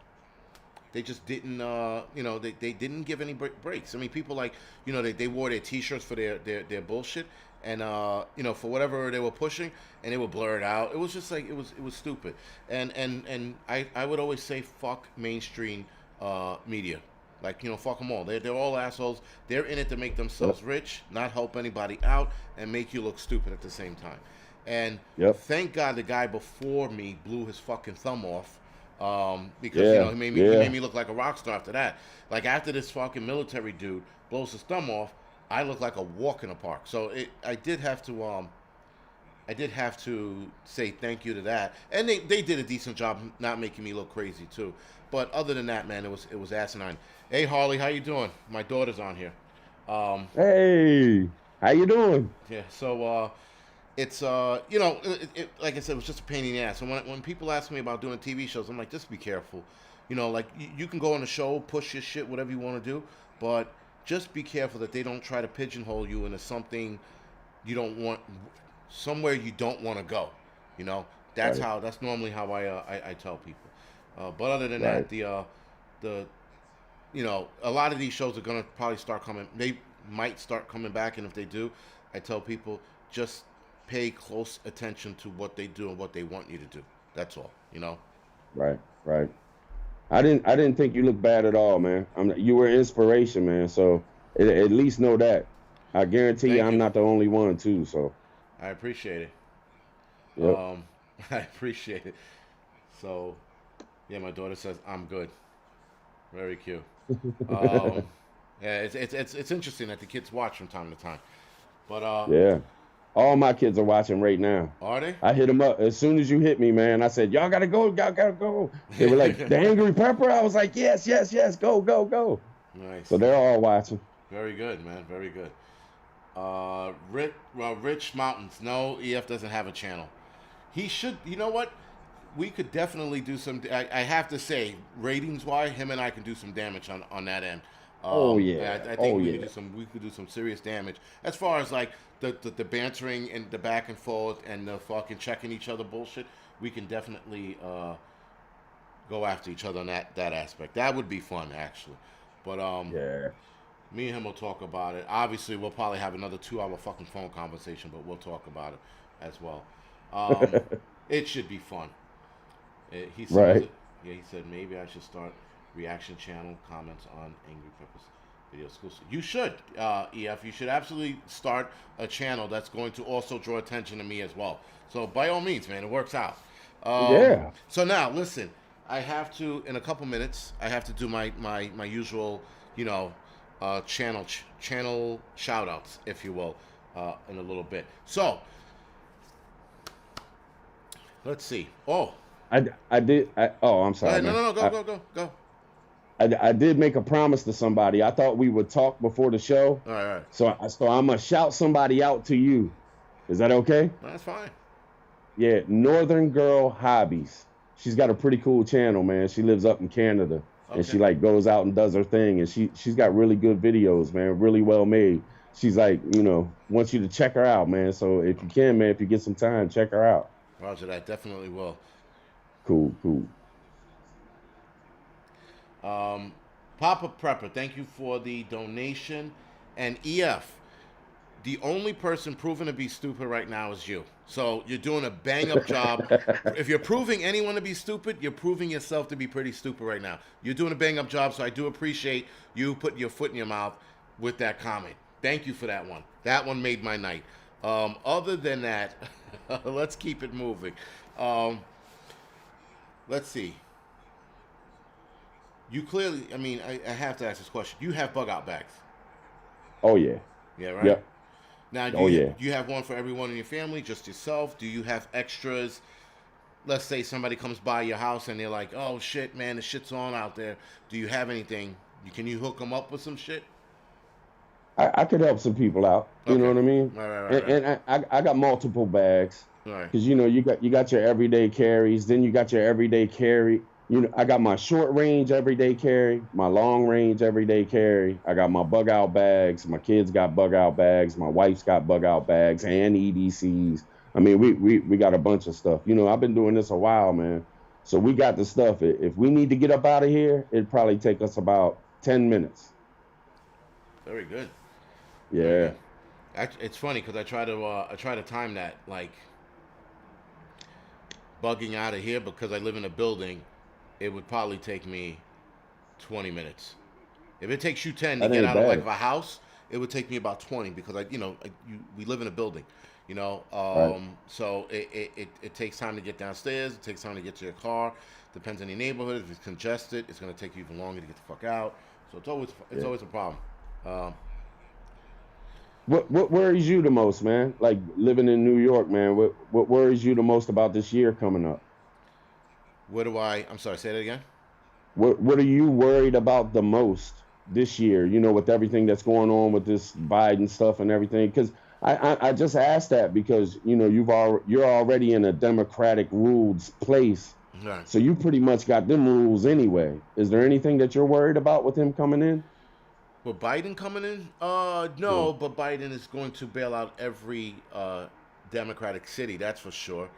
didn't, they didn't give any breaks. I mean, people like, they wore their T-shirts for their bullshit, and for whatever they were pushing, and they would blur it out. It was just like it was stupid. And I would always say fuck mainstream media. Like, fuck them all. They're all assholes. They're in it to make themselves rich, not help anybody out, and make you look stupid at the same time. And thank God the guy before me blew his fucking thumb off. Because he made me look like a rock star after that. Like, after this fucking military dude blows his thumb off, I look like a walk in the park. So I did have to say thank you to that, and they did a decent job not making me look crazy too. But other than that, man, it was asinine. Hey Harley, how you doing? My daughter's on here. Hey, how you doing? Yeah, so it's like I said, it was just a pain in the ass. And when people ask me about doing TV shows, I'm like, just be careful. Like you can go on a show, push your shit, whatever you want to do, but just be careful that they don't try to pigeonhole you into something you don't want, somewhere you don't want to go. That's normally how I tell people. But other than that, a lot of these shows are gonna probably start coming. They might start coming back, and if they do, I tell people just pay close attention to what they do and what they want you to do. That's all, Right. I didn't think you looked bad at all, man. You were inspiration, man. So at least know that. I guarantee you, I'm not the only one too. So I appreciate it. Yep. I appreciate it. So, yeah, my daughter says I'm good. Very cute. Yeah, it's interesting that the kids watch from time to time. But yeah. All my kids are watching right now. Are they? I hit them up as soon as you hit me, man. I said, y'all gotta go. They were like, the Angryprepper? I was like, yes, go. Nice. So they're all watching. Very good, man. Very good. Rich Mountains. No, EF doesn't have a channel. He should. You know what? We could definitely do some. I have to say, ratings-wise, him and I can do some damage on that end. I think we could do some serious damage as far as like the bantering and the back and forth and the fucking checking each other bullshit. We can definitely go after each other on that aspect. That would be fun, actually. But me and him will talk about it. Obviously, we'll probably have another 2-hour fucking phone conversation, but we'll talk about it as well. It should be fun. He said, he said maybe I should start reaction channel, comments on Angryprepper's video exclusive. You should, EF. You should absolutely start a channel that's going to also draw attention to me as well. So by all means, man, it works out. Yeah. So now, listen. I have to in a couple minutes. I have to do my usual, channel shout outs, if you will, in a little bit. So let's see. Oh, I'm sorry, no, man. no, no, go. I did make a promise to somebody. I thought we would talk before the show. All right. So I'm gonna shout somebody out to you. Is that okay? That's fine. Yeah, Northern Girl Hobbies. She's got a pretty cool channel, man. She lives up in Canada, and she like goes out and does her thing, and she's got really good videos, man. Really well made. She's like, wants you to check her out, man. So if you can, man, if you get some time, check her out. Roger that. Definitely will. Cool. Papa Prepper, thank you for the donation. And EF, the only person proven to be stupid right now is you. So you're doing a bang-up job. If you're proving anyone to be stupid, you're proving yourself to be pretty stupid right now. You're doing a bang-up job, so I do appreciate you putting your foot in your mouth with that comment. Thank you for that one. That one made my night. Other than that, let's keep it moving. Let's see. You clearly, I have to ask this question. You have bug-out bags. Oh, yeah. Yeah, right? Yep. Now, do you have one for everyone in your family, just yourself? Do you have extras? Let's say somebody comes by your house and they're like, oh, shit, man, the shit's on out there. Do you have anything? Can you hook them up with some shit? I could help some people out. You know what I mean? Right. And I got multiple bags. Right. Because, you got your everyday carries. Then you got your everyday carry. I got my short range everyday carry, my long range everyday carry. I got my bug out bags. My kids got bug out bags. My wife's got bug out bags and EDCs. I mean, we got a bunch of stuff. I've been doing this a while, man. So we got the stuff. If we need to get up out of here, it'd probably take us about 10 minutes. Very good. Yeah. It's funny because I try to time that, like, bugging out of here because I live in a building. It would probably take me 20 minutes. If it takes you 10 to get out of like a house, it would take me about 20 because we live in a building, Right. So it takes time to get downstairs. It takes time to get to your car. Depends on your neighborhood. If it's congested, it's going to take you even longer to get the fuck out. So it's always a problem. What worries you the most, man? Like living in New York, man. What worries you the most about this year coming up? I'm sorry, say that again? What are you worried about the most this year, with everything that's going on with this Biden stuff and everything? Because I just asked that because, you're already in a Democratic ruled place. Right. So you pretty much got them rules anyway. Is there anything that you're worried about with him coming in? With Biden coming in? No, but Biden is going to bail out every Democratic city, that's for sure.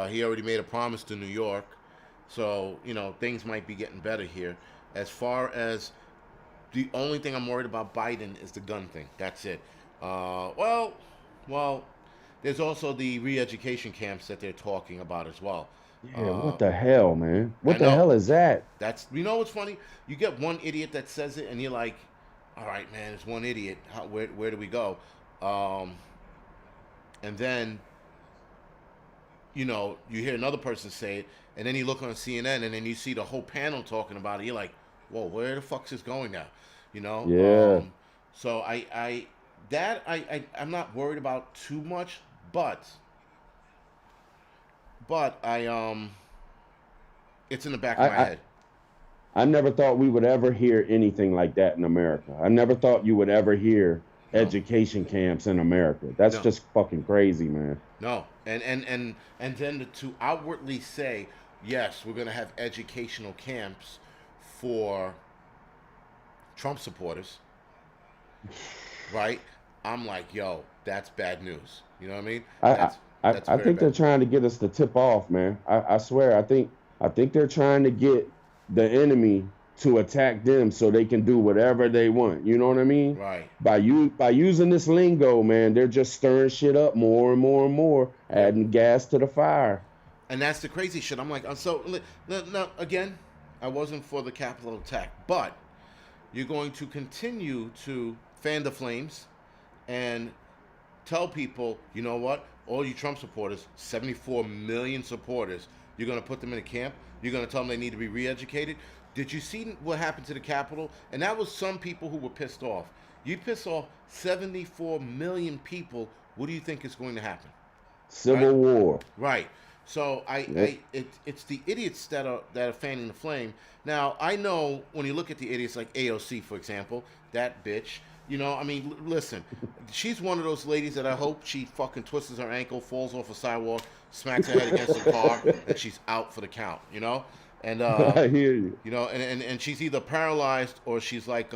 He already made a promise to New York. So, things might be getting better here. As far as the only thing I'm worried about Biden is the gun thing. That's it. Well, there's also the re-education camps that they're talking about as well. Yeah, what the hell, man? What the know. hell is that? That's what's funny? You get one idiot that says it, and you're like, all right, man, it's one idiot. Where do we go? And then, you hear another person say it, and then you look on CNN, and then you see the whole panel talking about it. You're like, whoa, where the fuck's this going now? Yeah. So I'm not worried about too much, but it's in the back of my head. I never thought we would ever hear anything like that in America. I never thought you would ever hear education camps in America. That's just fucking crazy, man. No, and then to outwardly say, yes, we're going to have educational camps for Trump supporters, right? I'm like, yo, that's bad news. You know what I mean? I think they're trying to get us to tip off, man. I swear, I think they're trying to get the enemy to attack them so they can do whatever they want. You know what I mean? Right. By using this lingo, man, they're just stirring shit up more and more and more, adding gas to the fire. And that's the crazy shit. I'm like, so now again, I wasn't for the Capitol attack, but you're going to continue to fan the flames and tell people, you know what? All you Trump supporters, 74 million supporters, you're going to put them in a camp. You're going to tell them they need to be re-educated. Did you see what happened to the Capitol? And that was some people who were pissed off. You piss off 74 million people. What do you think is going to happen? Right? Civil War. Right. So Yep. it's the idiots that are fanning the flame. Now I know when you look at the idiots like AOC, for example, that bitch. You know, I mean, listen, she's one of those ladies that I hope she fucking twists her ankle, falls off a sidewalk, smacks her head against a car, and she's out for the count. You know, and I hear you. you know, and she's either paralyzed or she's like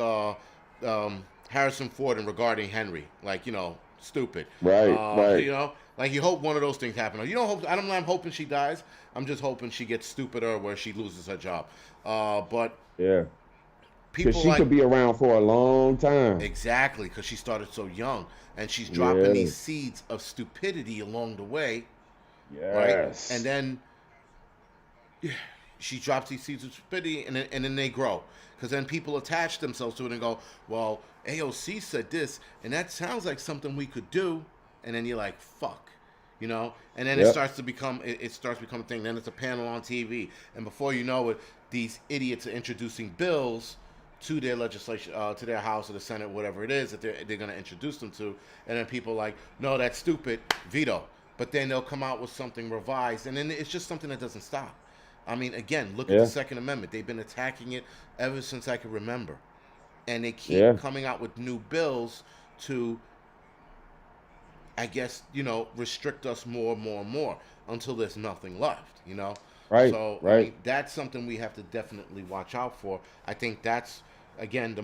Harrison Ford in Regarding Henry, like, you know, stupid. Right, right. You know, like you hope one of those things happen. You don't hope. I'm hoping she dies. I'm just hoping she gets stupider where she loses her job. But Yeah. Because people she like could be around for a long time. exactly because she started so young and she's dropping Yeah. these seeds of stupidity along the way, right? Yes. And then she drops these seeds of stupidity, and then they grow. Because then people attach themselves to it and go, well, AOC said this, and that sounds like something we could do. And then you're like, fuck, you know? And then it Yep. starts to become, it starts to become a thing. Then it's a panel on TV. And before you know it, these idiots are introducing bills to their legislation, to their House or the Senate, whatever it is that they're going to introduce them to. And then people are like, no, that's stupid, veto. But then they'll come out with something revised. And then it's just something that doesn't stop. I mean, again, look at Yeah. the Second Amendment. They've been attacking it ever since I can remember. And they keep Yeah. coming out with new bills to, I guess, you know, restrict us more and more and more until there's nothing left, you know? Right, So, I right. mean, that's something we have to definitely watch out for. I think that's, again, the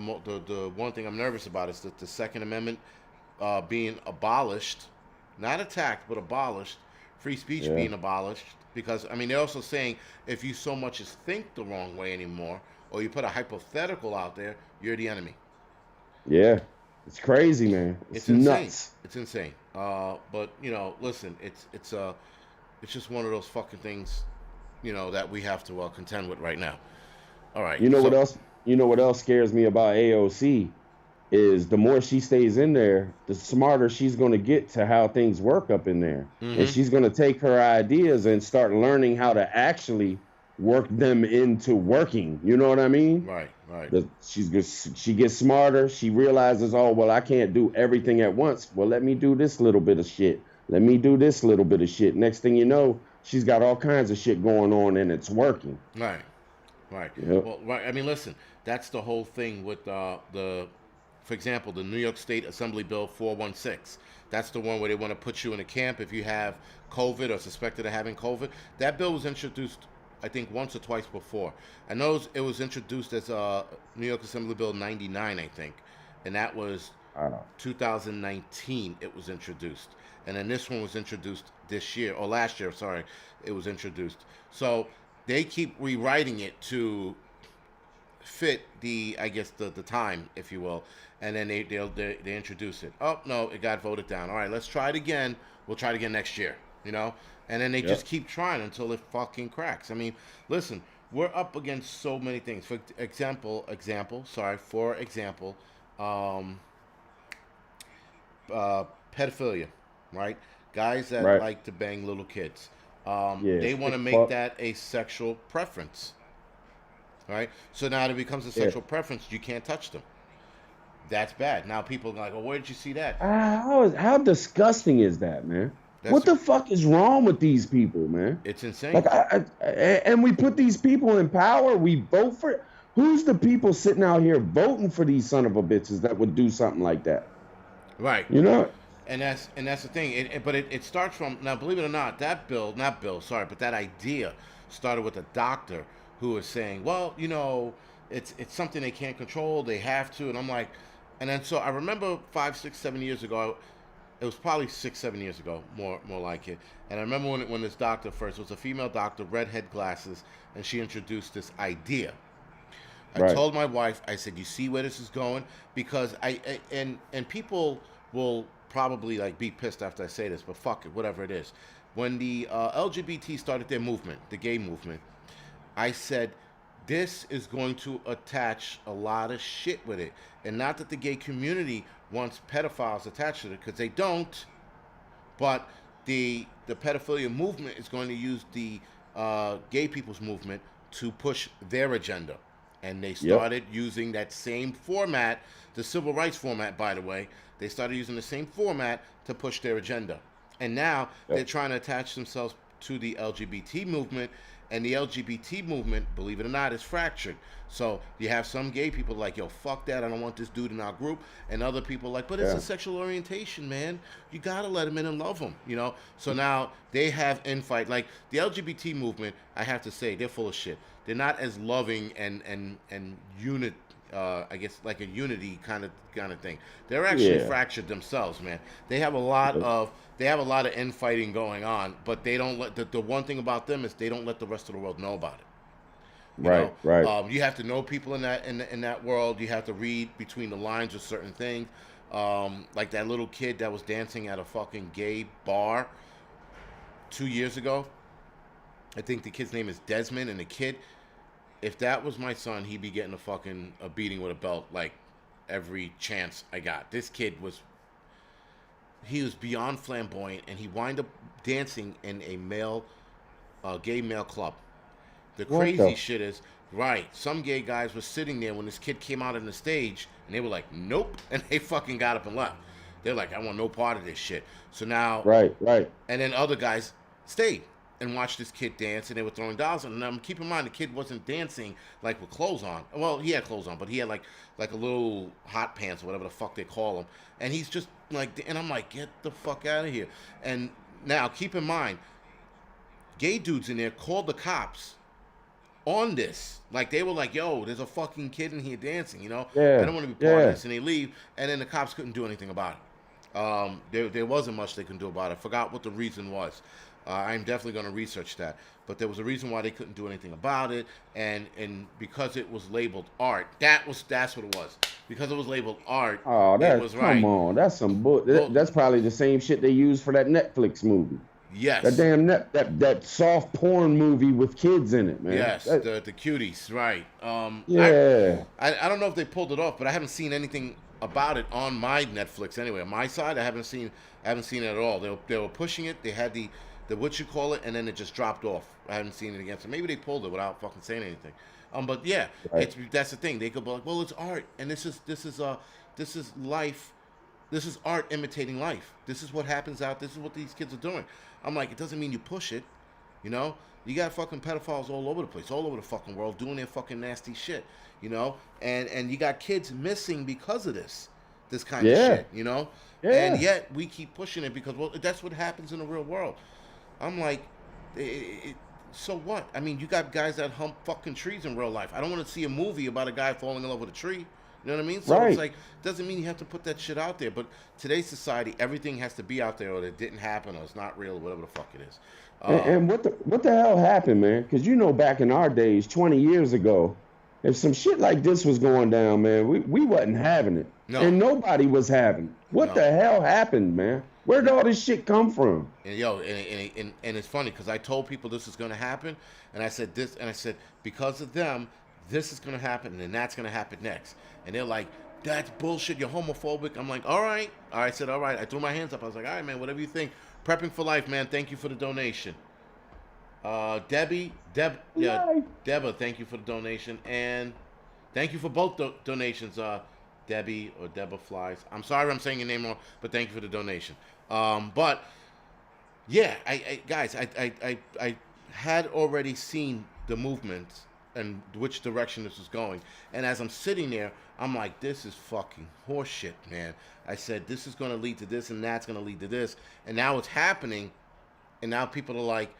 one thing I'm nervous about is that the Second Amendment being abolished, not attacked, but abolished, free speech Yeah. being abolished. Because, I mean, they're also saying if you so much as think the wrong way anymore, or you put a hypothetical out there, you're the enemy. Yeah. It's crazy, man. It's Insane. nuts. It's insane. But you know, listen, it's just one of those fucking things, you know, that we have to contend with right now. All right. You know what So else? You know what else scares me about AOC is the more she stays in there, the smarter she's going to get to how things work up in there. And she's going to take her ideas and start learning how to actually work them into working. You know what I mean? right, right. She gets smarter. She realizes, oh, well, I can't do everything at once. Well, let me do this little bit of shit. Let me do this little bit of shit. Next thing you know, she's got all kinds of shit going on and it's working. Right. Right. Yep. Well, right. I mean, listen, that's the whole thing with for example, the New York State Assembly Bill 416. That's the one where they want to put you in a camp if you have COVID or suspected of having COVID. That bill was introduced, I think, once or twice before. I know it was introduced as New York Assembly Bill 99, I think, and that was Uh, 2019. It was introduced, and then this one was introduced this year or last year. Sorry, it was introduced. So they keep rewriting it to fit I guess the time, if you will, and then they introduce it. Oh no, it got voted down. All right, let's try it again. We'll try it again next year. You know, and then they Yep. just keep trying until it fucking cracks. I mean, listen, we're up against so many things. For example, um, pedophilia, right? Guys that right. like to bang little kids. Yeah. They want to Sick make fuck. that a sexual preference, right? So now it becomes a Yeah. sexual preference. You can't touch them. That's bad. Now people are like, "Oh, where did you see that?" How disgusting is that, man? That's What the fuck is wrong with these people, man? It's insane. Like, and we put these people in power. We vote for. Who's the people sitting out here voting for these son of a bitches that would do something like that? Right. You know? And that's the thing. It starts from, now, believe it or not, but that idea started with a doctor who was saying, well, you know, it's something they can't control. They have to. And I'm like, and then so I remember 5, 6, 7 years ago. It was probably 6, 7 years ago, more like it. And I remember when this doctor first, it was a female doctor, redhead glasses, and she introduced this idea. I Right. told my wife, I said, you see where this is going? Because and people will probably like be pissed after I say this, but fuck it, whatever it is. When the LGBT started their movement, the gay movement, I said, this is going to attach a lot of shit with it. And not that the gay community wants pedophiles attached to it, because they don't, but the pedophilia movement is going to use the gay people's movement to push their agenda. And they started using that same format, the civil rights format, by the way. They started using the same format to push their agenda. And now they're trying to attach themselves to the LGBT movement, and the LGBT movement, believe it or not, is fractured. So you have some gay people like, yo, fuck that, I don't want this dude in our group, and other people like, but it's a sexual orientation, man. You gotta let him in and love him, you know. So now they have infight. Like the LGBT movement, I have to say, they're full of shit. They're not as loving and unit. I guess like a unity kind of thing. They're actually fractured themselves, man. They have a lot of infighting going on, but they don't let the one thing about them is they don't let the rest of the world know about it. Right. You have to know people in that world. You have to read between the lines of certain things. Like that little kid that was dancing at a fucking gay bar 2 years ago. I think the kid's name is Desmond, and the kid, if that was my son, he'd be getting a beating with a belt like every chance I got. This kid was beyond flamboyant, and he wound up dancing in a gay male club. The crazy shit is, some gay guys were sitting there when this kid came out on the stage, and they were like, nope, and they fucking got up and left. They're like, I want no part of this shit. So now, right. And then other guys stayed and watched this kid dance, and they were throwing dolls. And keep in mind, the kid wasn't dancing like with clothes on. Well, he had clothes on, but he had like a little hot pants or whatever the fuck they call them. And he's just like, and I'm like, get the fuck out of here. And now, keep in mind, gay dudes in there called the cops on this. Like, they were like, yo, there's a fucking kid in here dancing, you know? I don't want to be part of this. And they leave, and then the cops couldn't do anything about it. There wasn't much they could do about it. I forgot what the reason was. I'm definitely going to research that. But there was a reason why they couldn't do anything about it, and because it was labeled art. That's what it was. Because it was labeled art. Oh, it was come on, that's some that's probably the same shit they used for that Netflix movie. Yes. That damn that soft porn movie with kids in it, man. Yes, the cuties, right? I don't know if they pulled it off, but I haven't seen anything about it on my Netflix anyway. On my side, I haven't seen it at all. They were pushing it. They had the what you call it, and then it just dropped off. I haven't seen it again, so maybe they pulled it without fucking saying anything. But yeah, that's the thing. They could be like, well, it's art, and this is life. This is art imitating life. This is what happens out. This is what these kids are doing. I'm like, it doesn't mean you push it, you know. You got fucking pedophiles all over the place, all over the fucking world, doing their fucking nasty shit, you know. And you got kids missing because of this kind of shit, you know. And yet we keep pushing it because, well, that's what happens in the real world. I'm like, so what? I mean, you got guys that hump fucking trees in real life. I don't want to see a movie about a guy falling in love with a tree. You know what I mean? So it's like, doesn't mean you have to put that shit out there. But today's society, everything has to be out there, or it didn't happen, or it's not real, or whatever the fuck it is. And what the hell happened, man? Because back in our days, 20 years ago, if some shit like this was going down, man, we wasn't having it. No. And nobody was having it. What the hell happened, man? Where did all this shit come from? And and it's funny because I told people this is going to happen, and I said this, and I said because of them, this is going to happen, and then that's going to happen next. And they're like, that's bullshit. You're homophobic. I'm like, all right. I said, all right. I threw my hands up. I was like, all right, man. Whatever you think. Prepping for life, man. Thank you for the donation. Debba, thank you for the donation, and thank you for both donations, Debbie or Debba Flies. I'm sorry I'm saying your name wrong, but thank you for the donation. But yeah, I had already seen the movement and which direction this was going, and as I'm sitting there, I'm like, this is fucking horseshit, man. I said this is going to lead to this, and that's going to lead to this, and now it's happening, and now people are like,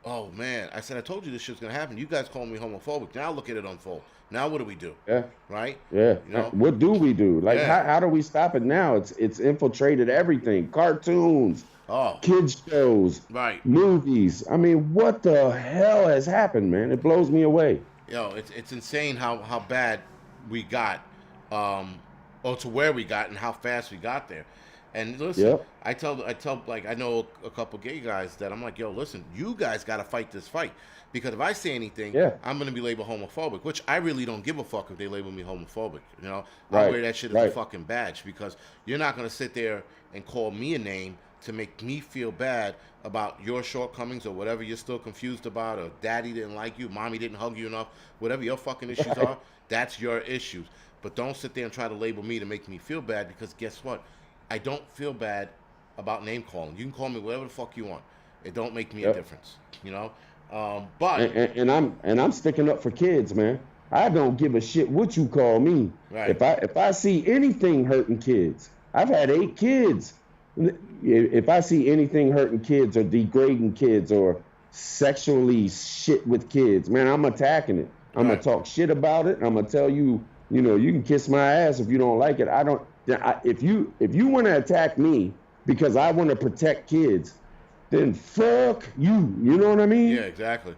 oh man, I said, I told you this shit's gonna happen. You guys call me homophobic. Now look at it unfold. Now what do we do? Yeah. Right? Yeah. You know? What do we do? Like, how do we stop it now? It's infiltrated everything. Cartoons, kids shows, movies. I mean, what the hell has happened, man? It blows me away. It's insane how bad we got, or to where we got and how fast we got there. And listen, Yep. I tell like I know a couple gay guys that I'm like, yo, listen, you guys got to fight this fight because if I say anything, Yeah. I'm gonna be labeled homophobic, which I really don't give a fuck if they label me homophobic. You know, I'll Right. wear that shit as a Right. fucking badge because you're not gonna sit there and call me a name to make me feel bad about your shortcomings or whatever you're still confused about, or daddy didn't like you, mommy didn't hug you enough, whatever your fucking issues Right. are, that's your issues. But don't sit there and try to label me to make me feel bad because guess what? I don't feel bad about name calling. You can call me whatever the fuck you want. It don't make me a Yep. difference, you know. But And I'm sticking up for kids, man. I don't give a shit what you call me. right, If I see anything hurting kids, I've had 8 kids. If I see anything hurting kids or degrading kids or sexually shit with kids, man, I'm attacking it. I'm gonna right, talk shit about it. I'm gonna tell you, you can kiss my ass if you don't like it. I don't. If you want to attack me because I want to protect kids, then fuck you. You know what I yeah, mean? exactly.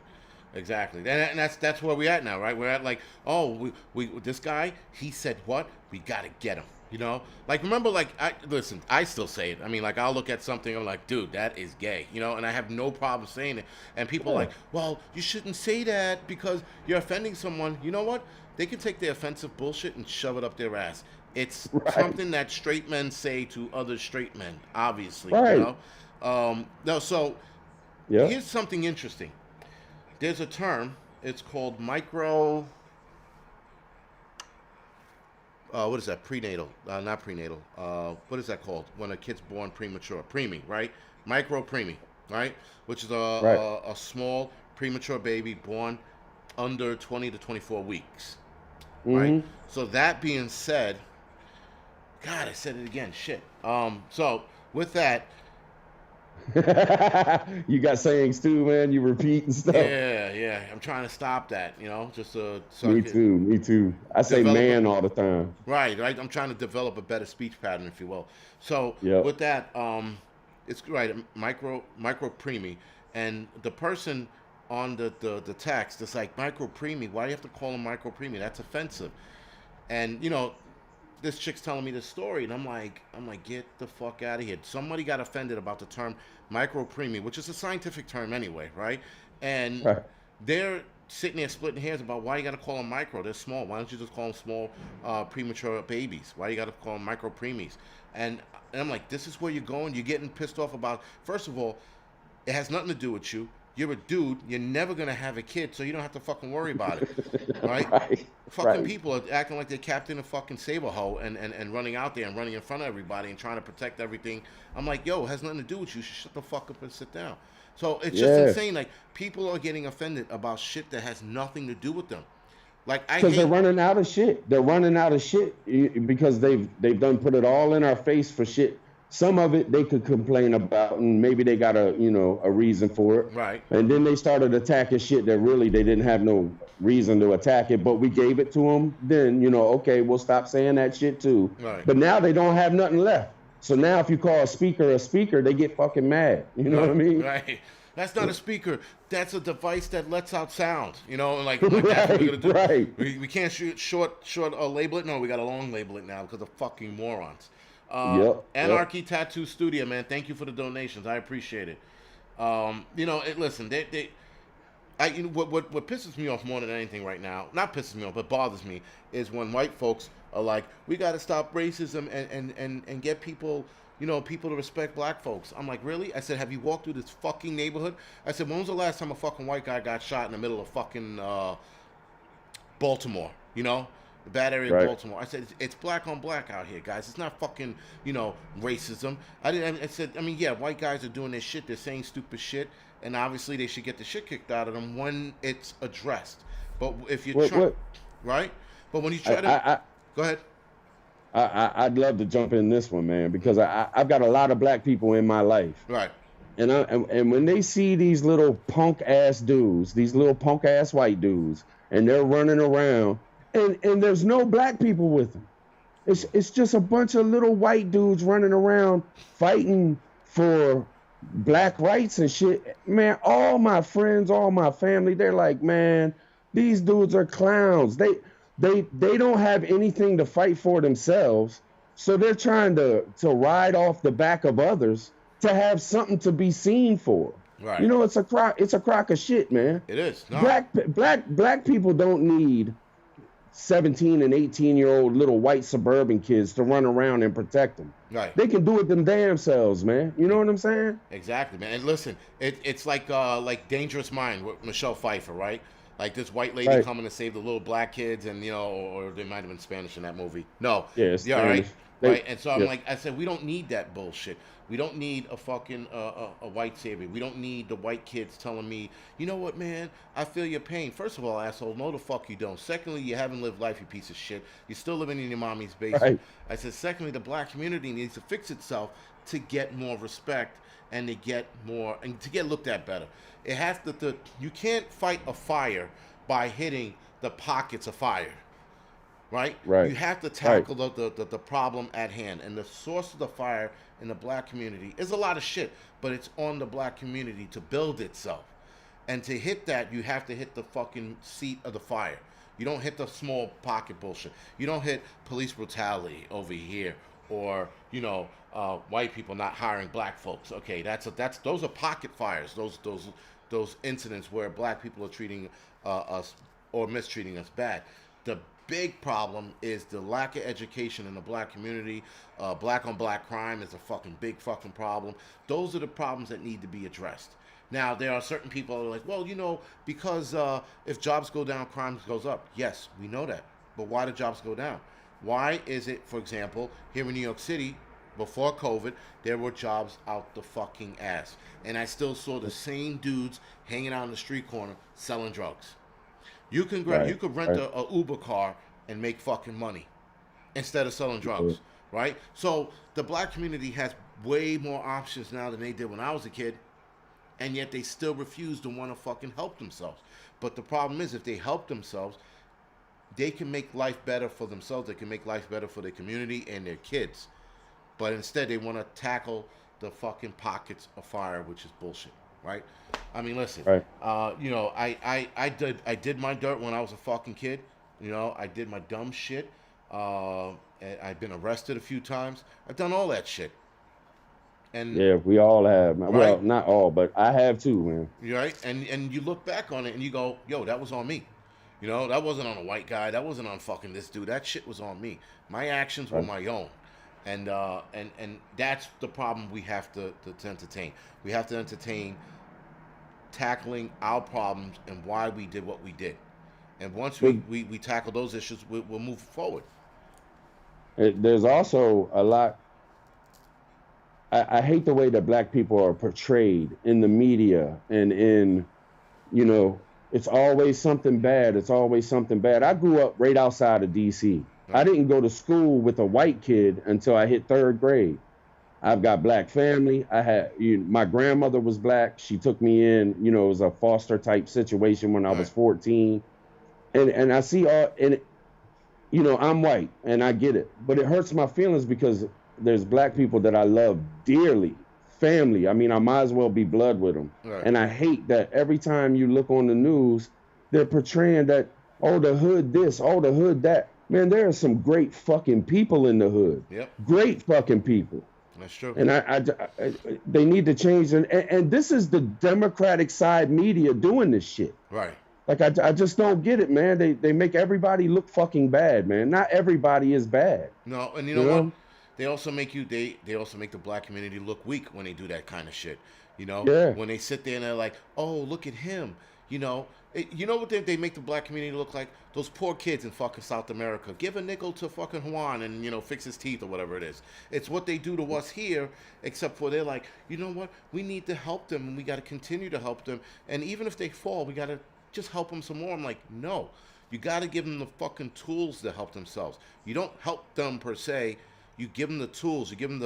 Exactly, and that's where we're at now, right? We're at like, oh, we this guy, he said what? We gotta get him, you know? Like, remember, like, listen, I still say it. I mean, like, I'll look at something, I'm like, dude, that is gay, you know? And I have no problem saying it. And people are Yeah. like, well, you shouldn't say that because you're offending someone. You know what? They can take their offensive bullshit and shove it up their ass. It's Right. something that straight men say to other straight men, obviously, you Right. know? No, so Yep. here's something interesting. There's a term. It's called micro. What is that? Prenatal. Not prenatal. What is that called? When a kid's born premature. Preemie, right? Micro preemie, right? Which is Right. a small premature baby born under 20 to 24 weeks, right? Mm-hmm. So that being said, God, I said it again. Shit. So with that, You got sayings too, man. You repeat and stuff. yeah, yeah, I'm trying to stop that. You know, just so I Me can too. Me too. I say develop a man all the time. right, right. I'm trying to develop a better speech pattern, if you will. So Yep. with that, it's right, micro preemie, and the person on the text, it's like micro preemie. Why do you have to call him micro preemie? That's offensive. And this chick's telling me this story, and I'm like, get the fuck out of here. Somebody got offended about the term micro preemie, which is a scientific term anyway, right? And Right. they're sitting there splitting hairs about why you got to call them micro. They're small. Why don't you just call them small premature babies? Why you got to call them micro preemies? And I'm like, this is where you're going. You're getting pissed off about. First of all, it has nothing to do with you. You're a dude. You're never gonna have a kid, so you don't have to fucking worry about it, right? Right. Fucking Right. people are acting like they're Captain of fucking Saber Hoe and running out there and running in front of everybody and trying to protect everything. I'm like, yo, it has nothing to do with you. You should shut the fuck up and sit down. So it's just Yeah. insane. Like, people are getting offended about shit that has nothing to do with them. Like, I Because they're hate. running out of shit. They're running out of shit because they've done put it all in our face for shit. Some of it they could complain about, and maybe they got a reason for it. Right. And then they started attacking shit that really they didn't have no reason to attack it, but we gave it to them. Then okay, we'll stop saying that shit too. Right. But now they don't have nothing left. So now if you call a speaker, they get fucking mad. You know what I mean? Right. That's not a speaker. That's a device that lets out sound. Like that's what we're gonna do. Right. We can't short label it. No, we got to long label it now because of fucking morons. Yep. Anarchy Tattoo Studio, man. Thank you for the donations. I appreciate it. Listen, what pisses me off more than anything right now, not pisses me off, but bothers me, is when white folks are like, we got to stop racism and get people, people to respect black folks. I'm like, really? I said, have you walked through this fucking neighborhood? I said, when was the last time a fucking white guy got shot in the middle of fucking Baltimore? The bad area Right. of Baltimore. I said, it's black on black out here, guys. It's not fucking, racism. I said, yeah, white guys are doing this shit. They're saying stupid shit. And obviously they should get the shit kicked out of them when it's addressed. But if you try, right? But when you try to, go ahead. I'd love to jump in this one, man, because I've got a lot of black people in my life. Right. And when they see these little punk ass dudes, these little punk ass white dudes, and they're running around, and there's no black people with them. It's just a bunch of little white dudes running around fighting for black rights and shit. Man, all my friends, all my family, they're like, man, these dudes are clowns. They don't have anything to fight for themselves. So they're trying to ride off the back of others to have something to be seen for. Right. You know, it's a crock of shit, man. It is. No. Black people don't need 17 and 18-year-old little white suburban kids to run around and protect them. Right. They can do it them damn selves, man. You know what I'm saying? Exactly, man. And listen, it's like Dangerous Mind with Michelle Pfeiffer, right? Like this white lady Right. coming to save the little black kids, and or they might have been Spanish in that movie. No, Yeah, it's yeah, right, Spanish. right. And so I'm Yeah. like, I said, we don't need that bullshit. We don't need a fucking a white savior. We don't need the white kids telling me, you know what, man, I feel your pain. First of all, asshole, no the fuck you don't. Secondly, you haven't lived life, you piece of shit. You're still living in your mommy's basement. Right. I said, secondly, the black community needs to fix itself to get more respect and to get more and to get looked at better. It has to. You can't fight a fire by hitting the pockets of fire, right? Right. You have to tackle the problem at hand, and the source of the fire in the black community is a lot of shit, but it's on the black community to build itself, and to hit that, you have to hit the fucking seat of the fire. You don't hit the small pocket bullshit. You don't hit police brutality over here, or white people not hiring black folks. Okay, those are pocket fires. Those incidents where black people are treating us or mistreating us bad. The big problem is the lack of education in the black community. Black on black crime is a fucking big fucking problem. Those are the problems that need to be addressed. Now, there are certain people that are like, well, because if jobs go down, crime goes up. Yes, we know that. But why do jobs go down? Why is it, for example, here in New York City, before COVID, there were jobs out the fucking ass. And I still saw the same dudes hanging out on the street corner selling drugs. You could rent a Uber car and make fucking money instead of selling drugs, right? So the black community has way more options now than they did when I was a kid, and yet they still refuse to want to fucking help themselves. But the problem is, if they help themselves, they can make life better for themselves. They can make life better for their community and their kids. But instead, they want to tackle the fucking pockets of fire, which is bullshit, right? I mean, listen, Right. I did my dirt when I was a fucking kid. I did my dumb shit. I've been arrested a few times. I've done all that shit. And Yeah, we all have, man. Right. Well, not all, but I have too, man. right, and you look back on it and you go, yo, that was on me. That wasn't on a white guy. That wasn't on fucking this dude. That shit was on me. My actions were my own. And that's the problem we have to entertain. We have to entertain tackling our problems and why we did what we did. And once we tackle those issues, we'll move forward. There's also a lot. I hate the way that black people are portrayed in the media and it's always something bad. It's always something bad. I grew up right outside of D.C. I didn't go to school with a white kid until I hit third grade. I've got black family. My grandmother was black. She took me in, it was a foster type situation when I was 14. And I see I'm white and I get it, but it hurts my feelings because there's black people that I love dearly, family. I mean, I might as well be blood with them. Right. And I hate that every time you look on the news, they're portraying that, oh, the hood this, oh, the hood that. Man, there are some great fucking people in the hood. Yep. Great fucking people. That's true. And they need to change. And this is the Democratic side media doing this shit. Right. Like, I just don't get it, man. They make everybody look fucking bad, man. Not everybody is bad. No, and you know what? They also make they also make the black community look weak when they do that kind of shit. Yeah. When they sit there and they're like, oh, look at him. You know what they make the black community look like? Those poor kids in fucking South America. Give a nickel to fucking Juan and, fix his teeth or whatever it is. It's what they do to us here, except for they're like, you know what? We need to help them and we got to continue to help them. And even if they fall, we got to just help them some more. I'm like, no. You got to give them the fucking tools to help themselves. You don't help them per se. You give them the tools. You give them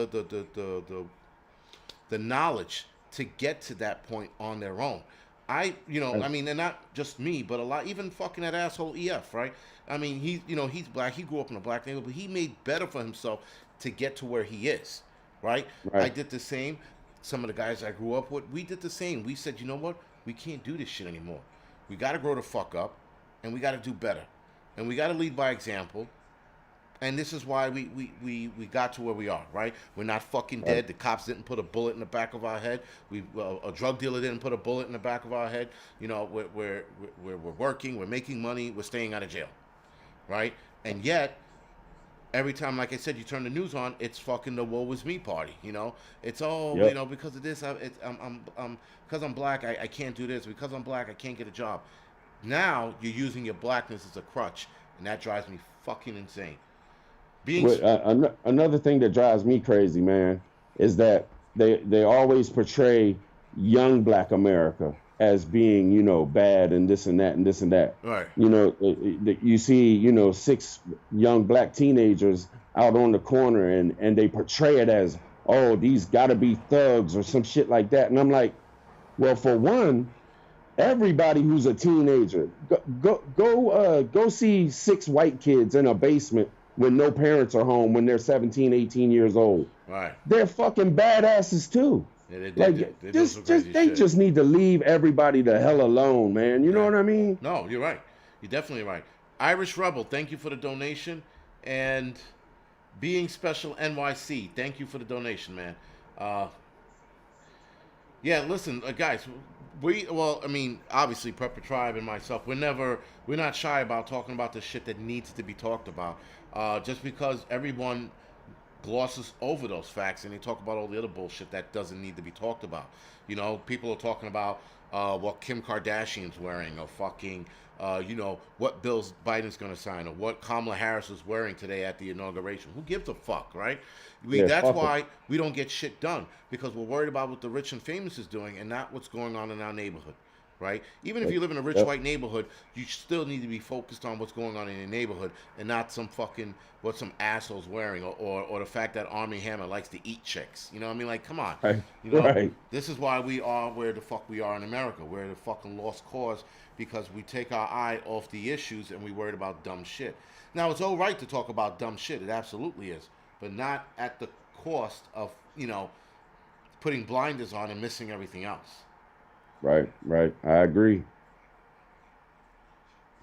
the knowledge to get to that point on their own. I mean, and not just me, but a lot, even fucking that asshole EF, right? I mean, he's black. He grew up in a black neighborhood, but he made better for himself to get to where he is, right? I did the same. Some of the guys I grew up with, we did the same. We said, you know what? We can't do this shit anymore. We got to grow the fuck up, and we got to do better. And we got to lead by example, And this is why we got to where we are, right? We're not fucking Right. dead. The cops didn't put a bullet in the back of our head. A drug dealer didn't put a bullet in the back of our head. You know, we're working, we're making money, we're staying out of jail, right? And yet, every time, like I said, you turn the news on, it's fucking the woe is me party. You know, it's all Yep. because of this. Because I'm black, I can't do this. Because I'm black, I can't get a job. Now you're using your blackness as a crutch, and that drives me fucking insane. Being Another thing that drives me crazy, man, is that they always portray young Black America as being, bad and this and that and this and that. right, You see, six young Black teenagers out on the corner, and they portray it as, oh, these got to be thugs or some shit like that. And I'm like, well, for one, everybody who's a teenager, go see six white kids in a basement when no parents are home when they're 17, 18 years old. right. They're fucking badasses too. Yeah, Like they do some crazy they shit. just need to leave everybody the hell alone, man. You know Right. what I mean? No, you're right. You're definitely right. Irish Rebel, thank you for the donation. And Being Special NYC, thank you for the donation, man. Yeah, listen, guys, obviously, Prepper Tribe and myself, we're not shy about talking about the shit that needs to be talked about. Just because everyone glosses over those facts and they talk about all the other bullshit that doesn't need to be talked about. You know, people are talking about what Kim Kardashian's wearing, or fucking, what bills Biden's going to sign, or what Kamala Harris is wearing today at the inauguration. Who gives a fuck, right? Yeah, That's fuck 'em. why we don't get shit done, because we're worried about what the rich and famous is doing and not what's going on in our neighborhood. Right? Even if you live in a rich Yep. white neighborhood, you still need to be focused on what's going on in your neighborhood and not what some assholes wearing, or the fact that Army Hammer likes to eat chicks. You know what I mean? Like, come on. Right. You know, Right. this is why we are where the fuck we are in America. We're the fucking lost cause because we take our eye off the issues and we worried about dumb shit. Now, it's all right to talk about dumb shit. It absolutely is. But not at the cost of, putting blinders on and missing everything else. Right. Right. I agree.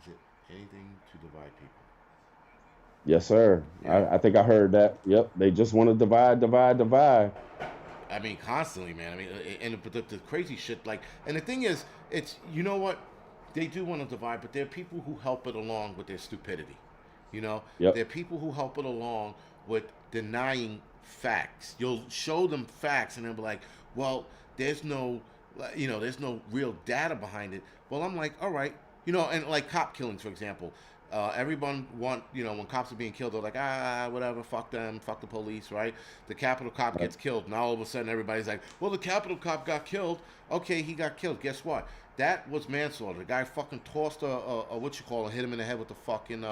Is it anything to divide people? Yes, sir. Yeah. I think I heard that. Yep. They just want to divide, divide, divide. I mean, constantly, man. I mean, and the crazy shit, like, and the thing is, it's, you know what? They do want to divide, but there are people who help it along with their stupidity. You know? Yep. There are people who help it along with denying facts. You'll show them facts, and they'll be like, well, there's no real data behind it. Well, I'm like, all right. And like cop killings, for example. Everyone when cops are being killed, they're like, whatever, fuck them, fuck the police, right? The Capitol cop Right. gets killed. Now all of a sudden everybody's like, well, the Capitol cop got killed. Okay, he got killed. Guess what? That was manslaughter. The guy fucking tossed hit him in the head with the fucking,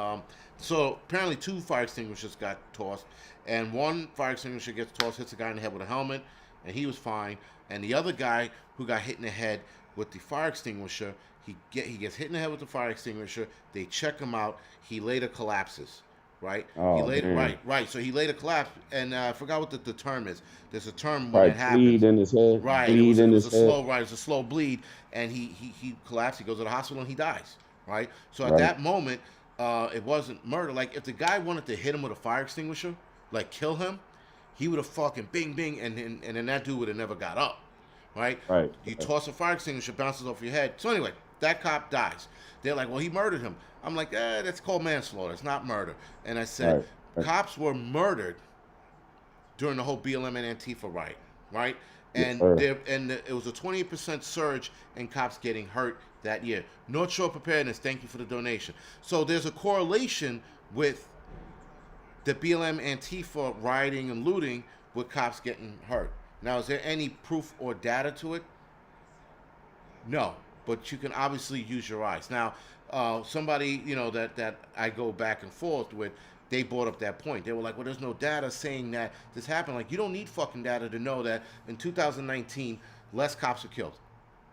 so apparently 2 fire extinguishers got tossed, and 1 fire extinguisher gets tossed, hits a guy in the head with a helmet, and he was fine. And the other guy who got hit in the head with the fire extinguisher, he gets hit in the head with the fire extinguisher. They check him out. He later collapses. Right? Oh, He later man. right. So he later collapsed, and I forgot what the term is. There's a term when Right. it happens. Bleed in his head. Right. Bleed in It was his a head. slow right. It was a slow bleed, and he collapsed. He goes to the hospital and he dies. Right. So at Right. that moment, it wasn't murder. Like if the guy wanted to hit him with a fire extinguisher, like kill him, he would have fucking bing bing, and then that dude would have never got up. Right. Right. You toss a fire extinguisher, bounces off your head. So anyway, that cop dies. They're like, well, he murdered him. I'm like, that's called manslaughter. It's not murder. And I said, Right. Right. cops were murdered during the whole BLM and Antifa riot, right? Yes, And sir. it was a 28% surge in cops getting hurt that year. North Shore Preparedness, thank you for the donation. So there's a correlation with the BLM Antifa rioting and looting with cops getting hurt. Now, is there any proof or data to it? No, but you can obviously use your eyes. Now, somebody that I go back and forth with, they brought up that point. They were like, well, there's no data saying that this happened. Like, you don't need fucking data to know that in 2019, less cops are killed,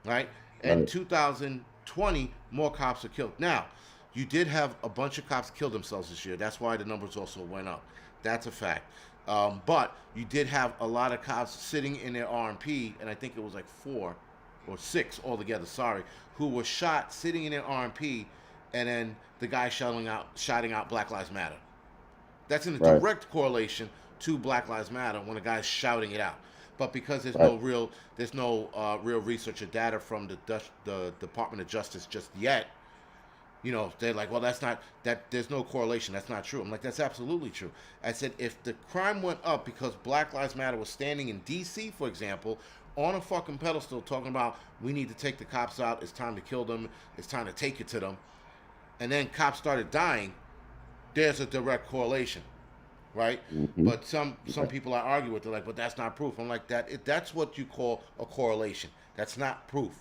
right? And Right. 2020, more cops are killed. Now, you did have a bunch of cops kill themselves this year. That's why the numbers also went up. That's a fact. But you did have a lot of cops sitting in their RMP, and I think it was like 4 or 6 altogether, sorry, who were shot sitting in their RMP, and then the guy shouting out Black Lives Matter. That's in a Right. direct correlation to Black Lives Matter when a guy's shouting it out. But because there's Right. no real research or data from the Department of Justice just yet, they're like, well, that's not that. There's no correlation. That's not true. I'm like, that's absolutely true. I said, if the crime went up because Black Lives Matter was standing in D.C., for example, on a fucking pedestal talking about we need to take the cops out. It's time to kill them. It's time to take it to them. And then cops started dying. There's a direct correlation, right? Mm-hmm. But some people I argue with, they're like, but that's not proof. I'm like, that's what you call a correlation. That's not proof.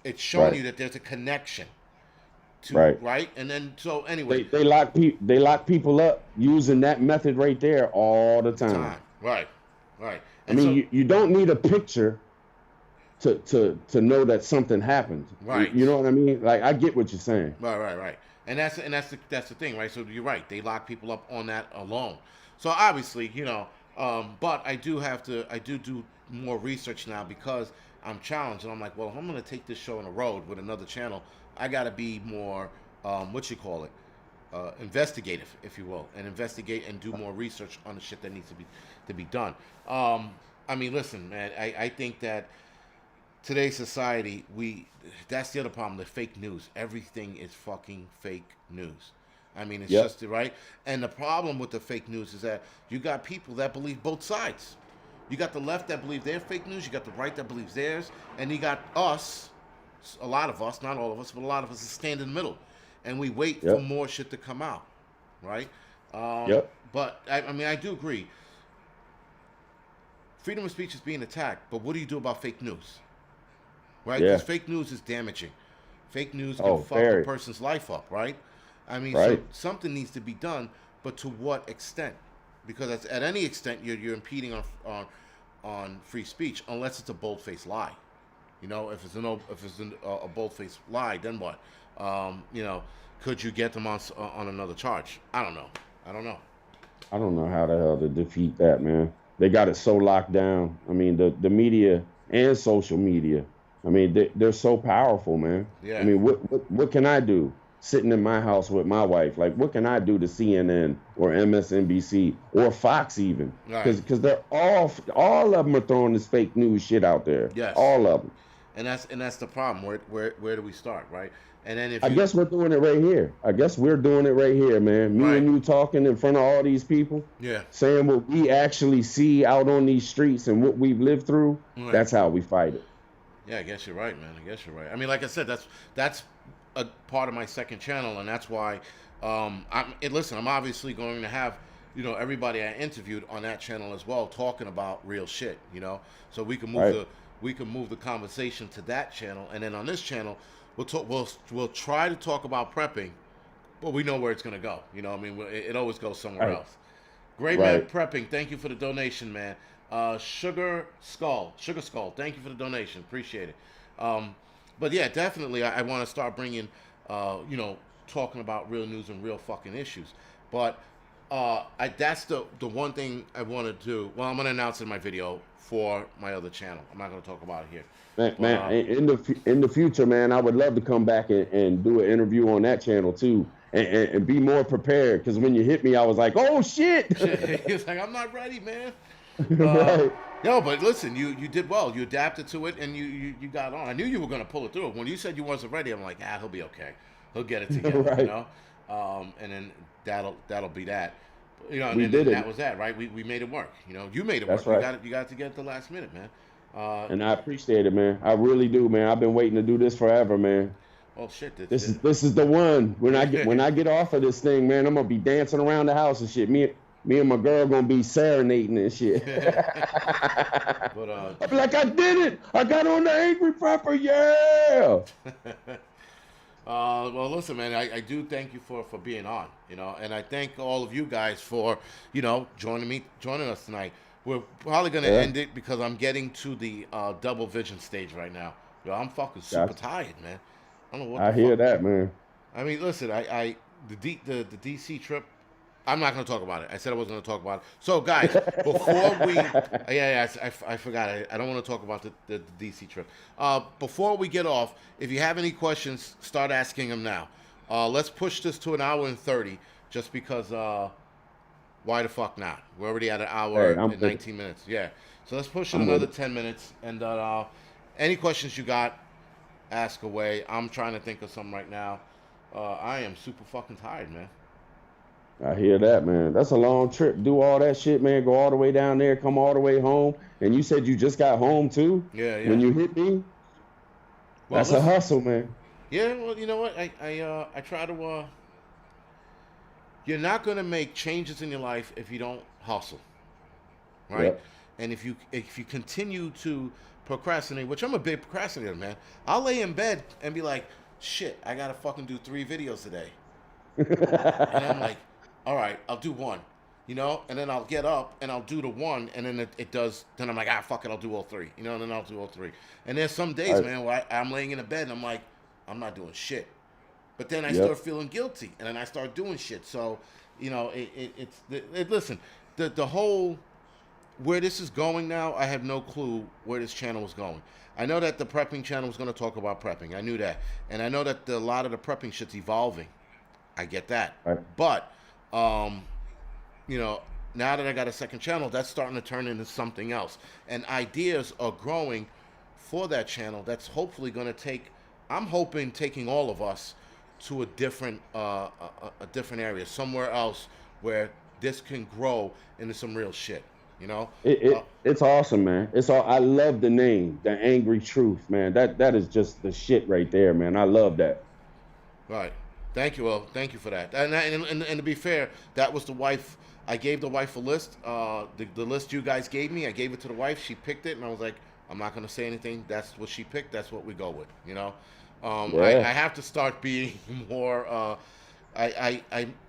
It's showing Right. you that there's a connection to Right. And then so anyway, They lock people up using that method right there all the time. right. I And mean, so you don't need a picture to know that something happened. Right. You know what I mean? Like, I get what you're saying. right. And that's the thing, right? So you're right. They lock people up on that alone. So obviously, but I do more research now because I'm challenged, and I'm like, well, if I'm going to take this show on the road with another channel, I got to be more, investigative, if you will, and investigate and do more research on the shit that needs to be done. I mean, listen, man, I think that today's society, that's the other problem, the fake news. Everything is fucking fake news. I mean, it's Yep. just right. And the problem with the fake news is that you got people that believe both sides. You got the left that believe their fake news. You got the right that believes theirs, and you got us. A lot of us, not all of us, but a lot of us, that stand in the middle, and we wait for Yep. more shit to come out, right? Yep. But I mean, I do agree. Freedom of speech is being attacked, but what do you do about fake news? Right? Yeah. Because fake news is damaging. Fake news can Oh, fuck very. a person's life up, right? I mean, Right. so something needs to be done, but to what extent? Because at any extent, you're impeding on free speech, unless it's a bold-faced lie. If it's a bold-faced lie, then what? Could you get them on another charge? I don't know. I don't know how the hell to defeat that, man. They got it so locked down. I mean, the media and social media. I mean, they're so powerful, man. Yeah. I mean, what can I do sitting in my house with my wife? Like, what can I do to CNN or MSNBC or Fox even? Right. Because they're all of them are throwing this fake news shit out there. Yes. All of them. And that's the problem. Where do we start, right? And then I guess we're doing it right here. I guess we're doing it right here, man. Me Right. and you talking in front of all these people. Yeah. Saying what we actually see out on these streets and what we've lived through. Right. That's how we fight it. Yeah, I guess you're right, man. I guess you're right. I mean, like I said, that's a part of my second channel, and that's why. Listen, I'm obviously going to have everybody I interviewed on that channel as well, talking about real shit. So we can move the conversation to that channel, and then on this channel, we'll try to talk about prepping, but we know where it's gonna go. I mean, it always goes somewhere Right. else. Great man, Right. prepping. Thank you for the donation, man. Sugar Skull, thank you for the donation. Appreciate it. But yeah, definitely, I want to start bringing, talking about real news and real fucking issues. But that's the one thing I want to do. Well, I'm going to announce in my video for my other channel. I'm not going to talk about it here. Man, in the future, man, I would love to come back and do an interview on that channel too, and be more prepared. Because when you hit me, I was like, oh shit. He's like, I'm not ready, man. Right. No, but listen, you did well. You adapted to it, and you got on. I knew you were going to pull it through. When you said you wasn't ready, I'm like, he'll be okay. He'll get it together, Right. And then that'll be that. And We then did it. that was that, right? We made it work. You made it That's work. right. You got it together at the last minute, man. And I appreciate it, man. I really do, man. I've been waiting to do this forever, man. Oh shit! This is the one. When I get off of this thing, man, I'm gonna be dancing around the house and shit. Me and my girl gonna be serenading and shit. But I'll be like, I did it! I got on the Angryprepper, yeah! well, listen, man. I do thank you for being on, and I thank all of you guys for joining us tonight. We're probably gonna end it because I'm getting to the double vision stage right now. I'm fucking super tired, man. I don't know what. I hear that, man. I mean, listen, the DC trip. I'm not going to talk about it. I said I wasn't going to talk about it. So, guys, before we, I forgot. I don't want to talk about the DC trip. Before we get off, if you have any questions, start asking them now. Let's push this to an hour and 30, just because why the fuck not? We're already at an Hey, hour I'm and with it. 19 minutes. Yeah. So let's push it I'm with another it. 10 minutes. And any questions you got, ask away. I'm trying to think of something right now. I am super fucking tired, man. I hear that, man. That's a long trip. Do all that shit, man. Go all the way down there, come all the way home. And you said you just got home too Yeah, when yeah. you hit me. Well, That's a listen. hustle, man. Yeah, well, you know what? I try to. You're not gonna make changes in your life if you don't hustle, right? Yep. And if you continue to procrastinate, which I'm a big procrastinator, man, I'll lay in bed and be like, shit, I gotta fucking do 3 videos today. And I'm like, all right, I'll do one, and then I'll get up and I'll do the one, and then it does. Then I'm like, fuck it, I'll do all three, and then I'll do all three. And there's some days, I, man, where I'm laying in the bed and I'm like, I'm not doing shit. But then I start yep. feeling guilty, and then I start doing shit. So, listen, the whole where this is going now, I have no clue where this channel is going. I know that the prepping channel is going to talk about prepping. I knew that, and I know that a lot of the prepping shit's evolving. I get that, Right. but um, now that I got a second channel, that's starting to turn into something else, and ideas are growing for that channel. That's hopefully going to take. I'm hoping taking all of us to a different a different area, somewhere else where this can grow into some real shit. You know, It's awesome, man. It's all. I love the name, the Angry Truth, man. That is just the shit right there, man. I love that. right. Thank you. Well, thank you for that. And to be fair, that was the wife. I gave the wife a list. The list you guys gave me, I gave it to the wife. She picked it, and I was like, I'm not going to say anything. That's what she picked. That's what we go with. I Yeah. have to start being more.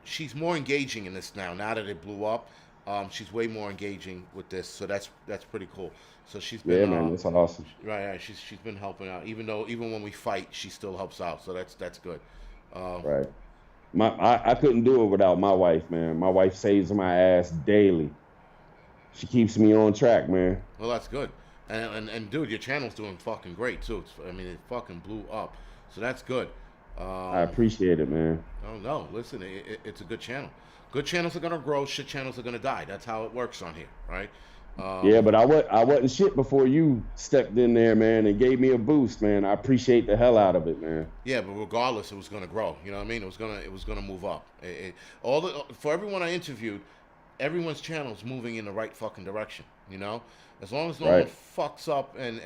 She's more engaging in this now. Now that it blew up, she's way more engaging with this. So that's pretty cool. So she's been Yeah, man. That's awesome. right. She's been helping out. Even when we fight, she still helps out. So that's good. Um, Right. I couldn't do it without my wife, man. My wife saves my ass daily. She keeps me on track, man. well, that's good. And dude, your channel's doing fucking great too. I mean, it fucking blew up. So that's good. I Um, appreciate it, man. oh no, listen, it's a good channel. Good channels are gonna grow. Shit channels are gonna die. That's how it works on here, right? Yeah, Um, but I wasn't shit before you stepped in there, man, and gave me a boost, man. I appreciate the hell out of it, man. Yeah, but regardless, it was going to grow. You know what I mean? It was gonna move up. For everyone I interviewed, everyone's channel is moving in the right fucking direction. As long as no one Right. fucks up and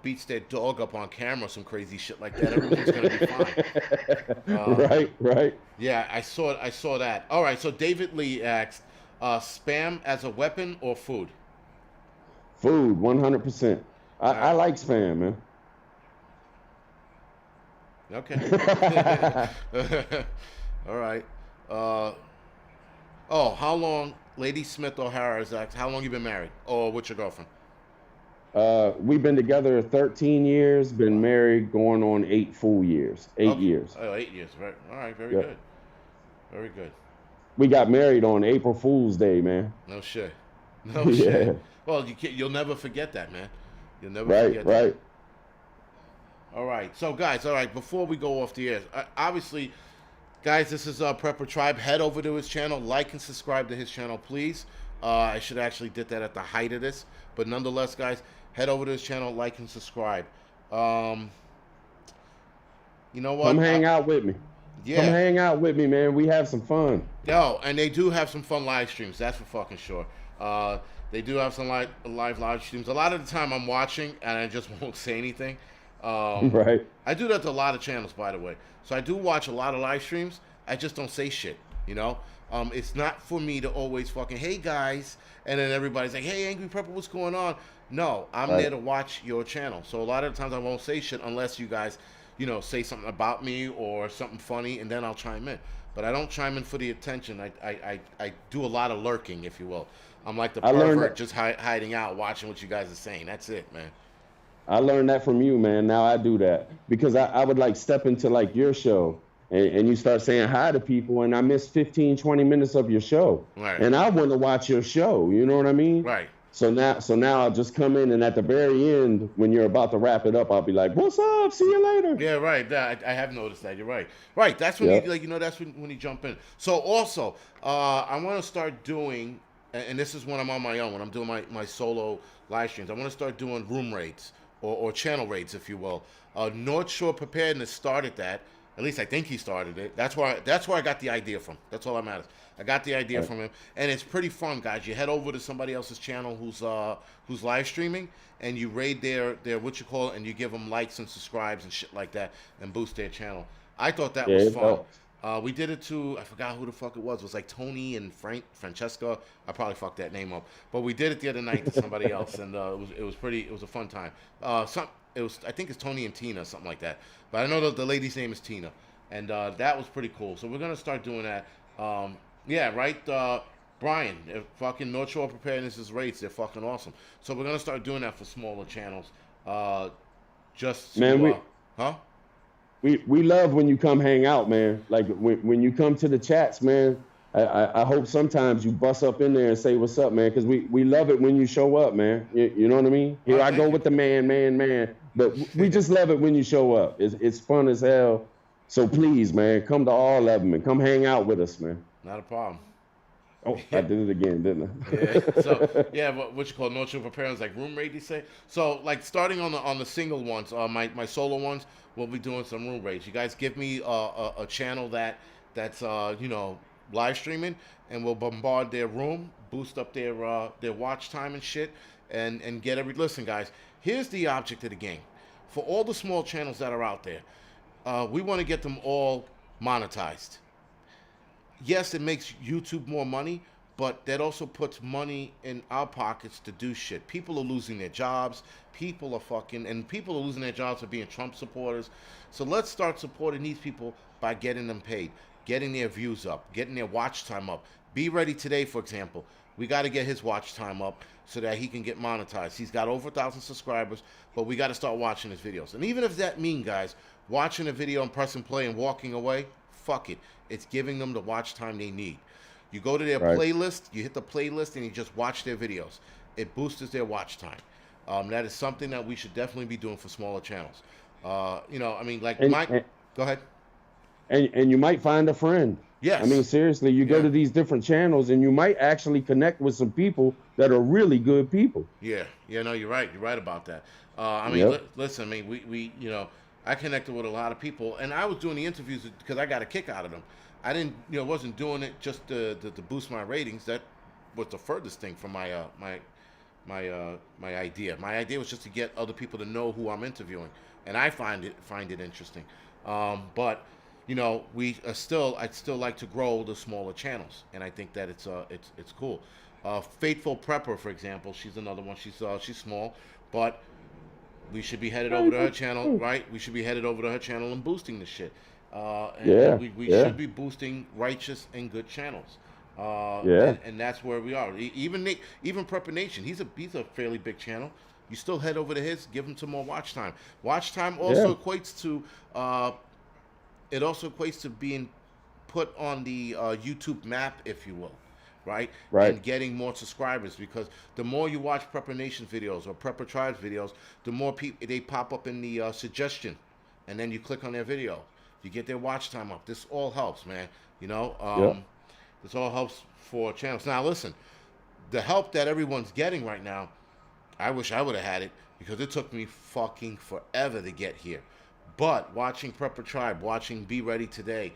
beats their dog up on camera, or some crazy shit like that, everyone's gonna be fine. Right, right. Yeah, I saw that. All right, so David Lee asked, spam as a weapon or food? Food, 100%. All I right, like spam, man. okay. All right. Uh, Oh, how long, Lady Smith O'Hara is asked, how long you been married? Or with your girlfriend? We've been together 13 years, been Wow. married going on 8 full years. Eight Okay. years. Oh, 8 years. Right. All right. Very Yep. good. Very good. We got married on April Fool's Day, man. No shit. No shit. Yeah. Well, you'll never forget that, man. You'll never Right, forget that. right. All right. So, guys, all right, before we go off the air, obviously, guys, this is Prepper Tribe. Head over to his channel, like and subscribe to his channel, please. I should actually did that at the height of this, but nonetheless, guys, head over to his channel, like and subscribe. Um, you know Come what? hang out with me. Come Yeah. hang out with me, man. We have some fun. Yo, and they do have some fun live streams. That's for fucking sure. They do have some live streams. A lot of the time, I'm watching and I just won't say anything. Um, Right. I do that to a lot of channels, by the way. So I do watch a lot of live streams. I just don't say shit. It's not for me to always fucking, hey guys, and then everybody's like, hey, Angryprepper, what's going on? No, I'm there Right. to watch your channel. So a lot of the times I won't say shit unless you guys, say something about me or something funny, and then I'll chime in. But I don't chime in for the attention. I do a lot of lurking, if you will. I'm like the I learned pervert that just hiding out, watching what you guys are saying. That's it, man. I learned that from you, man. Now I do that because I would like step into like your show and you start saying hi to people and I miss 15, 20 minutes of your show. Right. And I want to watch your show. You know what I mean? Right. So now I'll just come in, and at the very end, when you're about to wrap it up, I'll be like, "What's up? See you later." Yeah, right. I have noticed that. You're right. Right. That's when you Yep. like. That's when you jump in. So also, I want to start doing, and this is when I'm on my own. When I'm doing my solo live streams, I want to start doing room raids or channel raids, if you will. North Shore Preparedness started that. At least I think he started it. That's where I got the idea from. That's all that matters. I got the idea Right. from him, and it's pretty fun, guys. You head over to somebody else's channel who's live streaming, and you raid their what you call it, and you give them likes and subscribes and shit like that, and boost their channel. I thought that Yeah, was it fun. helps. We did it to I forgot who the fuck it was. It was like Tony and Francesca. I probably fucked that name up, but we did it the other night to somebody else, and it was a fun time. It was I think it's Tony and Tina, something like that. But I know the lady's name is Tina, and that was pretty cool. So we're gonna start doing that. Yeah, right. Brian, fucking North Shore Preparedness rates, they're fucking awesome. So we're gonna start doing that for smaller channels. Just to, Man, huh? we love when you come hang out, man. Like when you come to the chats, man. I hope sometimes you bust up in there and say what's up, man, because we love it when you show up, man. You know what I mean? All Here right, I thank go you. with the man. But we just love it when you show up. It's fun as hell. So please, man, come to all of them and come hang out with us, man. Not a problem. Oh, I did it again, didn't Yeah. So I? yeah, what you call North Shore Preparedness, like room rate, you say. So like starting on the single ones, my solo ones, we'll be doing some room rates. You guys give me a channel that's live streaming, and we'll bombard their room, boost up their watch time and shit, and get every. Listen, guys, here's the object of the game. For all the small channels that are out there, we want to get them all monetized. Yes, it makes YouTube more money, but that also puts money in our pockets to do shit. People are losing their jobs. People are losing their jobs for being Trump supporters. So let's start supporting these people by getting them paid, getting their views up, getting their watch time up. Be Ready Today, for example. We got to get his watch time up so that he can get monetized. He's got over 1,000 subscribers, but we got to start watching his videos. And even if that means, guys, watching a video and pressing play and walking away, fuck it. It's giving them the watch time they need. You go to their Right. playlist, you hit the playlist, and you just watch their videos. It boosts their watch time. That is something that we should definitely be doing for smaller channels. I mean, like And, Mike. and Go ahead. and you might find a friend. Yes. I mean, seriously, you go Yeah. to these different channels and you might actually connect with some people that are really good people. Yeah, no, you're right. You're right about that. I mean, Yep. listen, I mean, we, I connected with a lot of people, and I was doing the interviews because I got a kick out of them. I didn't, wasn't doing it just to boost my ratings. That was the furthest thing from my idea. My idea was just to get other people to know who I'm interviewing, and I find it interesting. But I'd still like to grow the smaller channels, and I think that it's cool. Faithful Prepper, for example, she's another one. She's small, but we should be headed over to her channel, right? We should be headed over to her channel and boosting the shit. Yeah, We yeah. should be boosting righteous and good channels. Yeah. And that's where we are. Even Prepper Nation, he's a fairly big channel. You still head over to his, give him some more watch time. Watch time also Yeah. equates to being put on the YouTube map, if you will, right? Right. And getting more subscribers, because the more you watch Prepper Nation videos or Prepper Tribes videos, the more people they pop up in the suggestion, and then you click on their video. You get their watch time up. This all helps, man. Yep. This all helps for channels. Now, listen, the help that everyone's getting right now, I wish I would have had it, because it took me fucking forever to get here. But watching Prepper Tribe, watching Be Ready Today,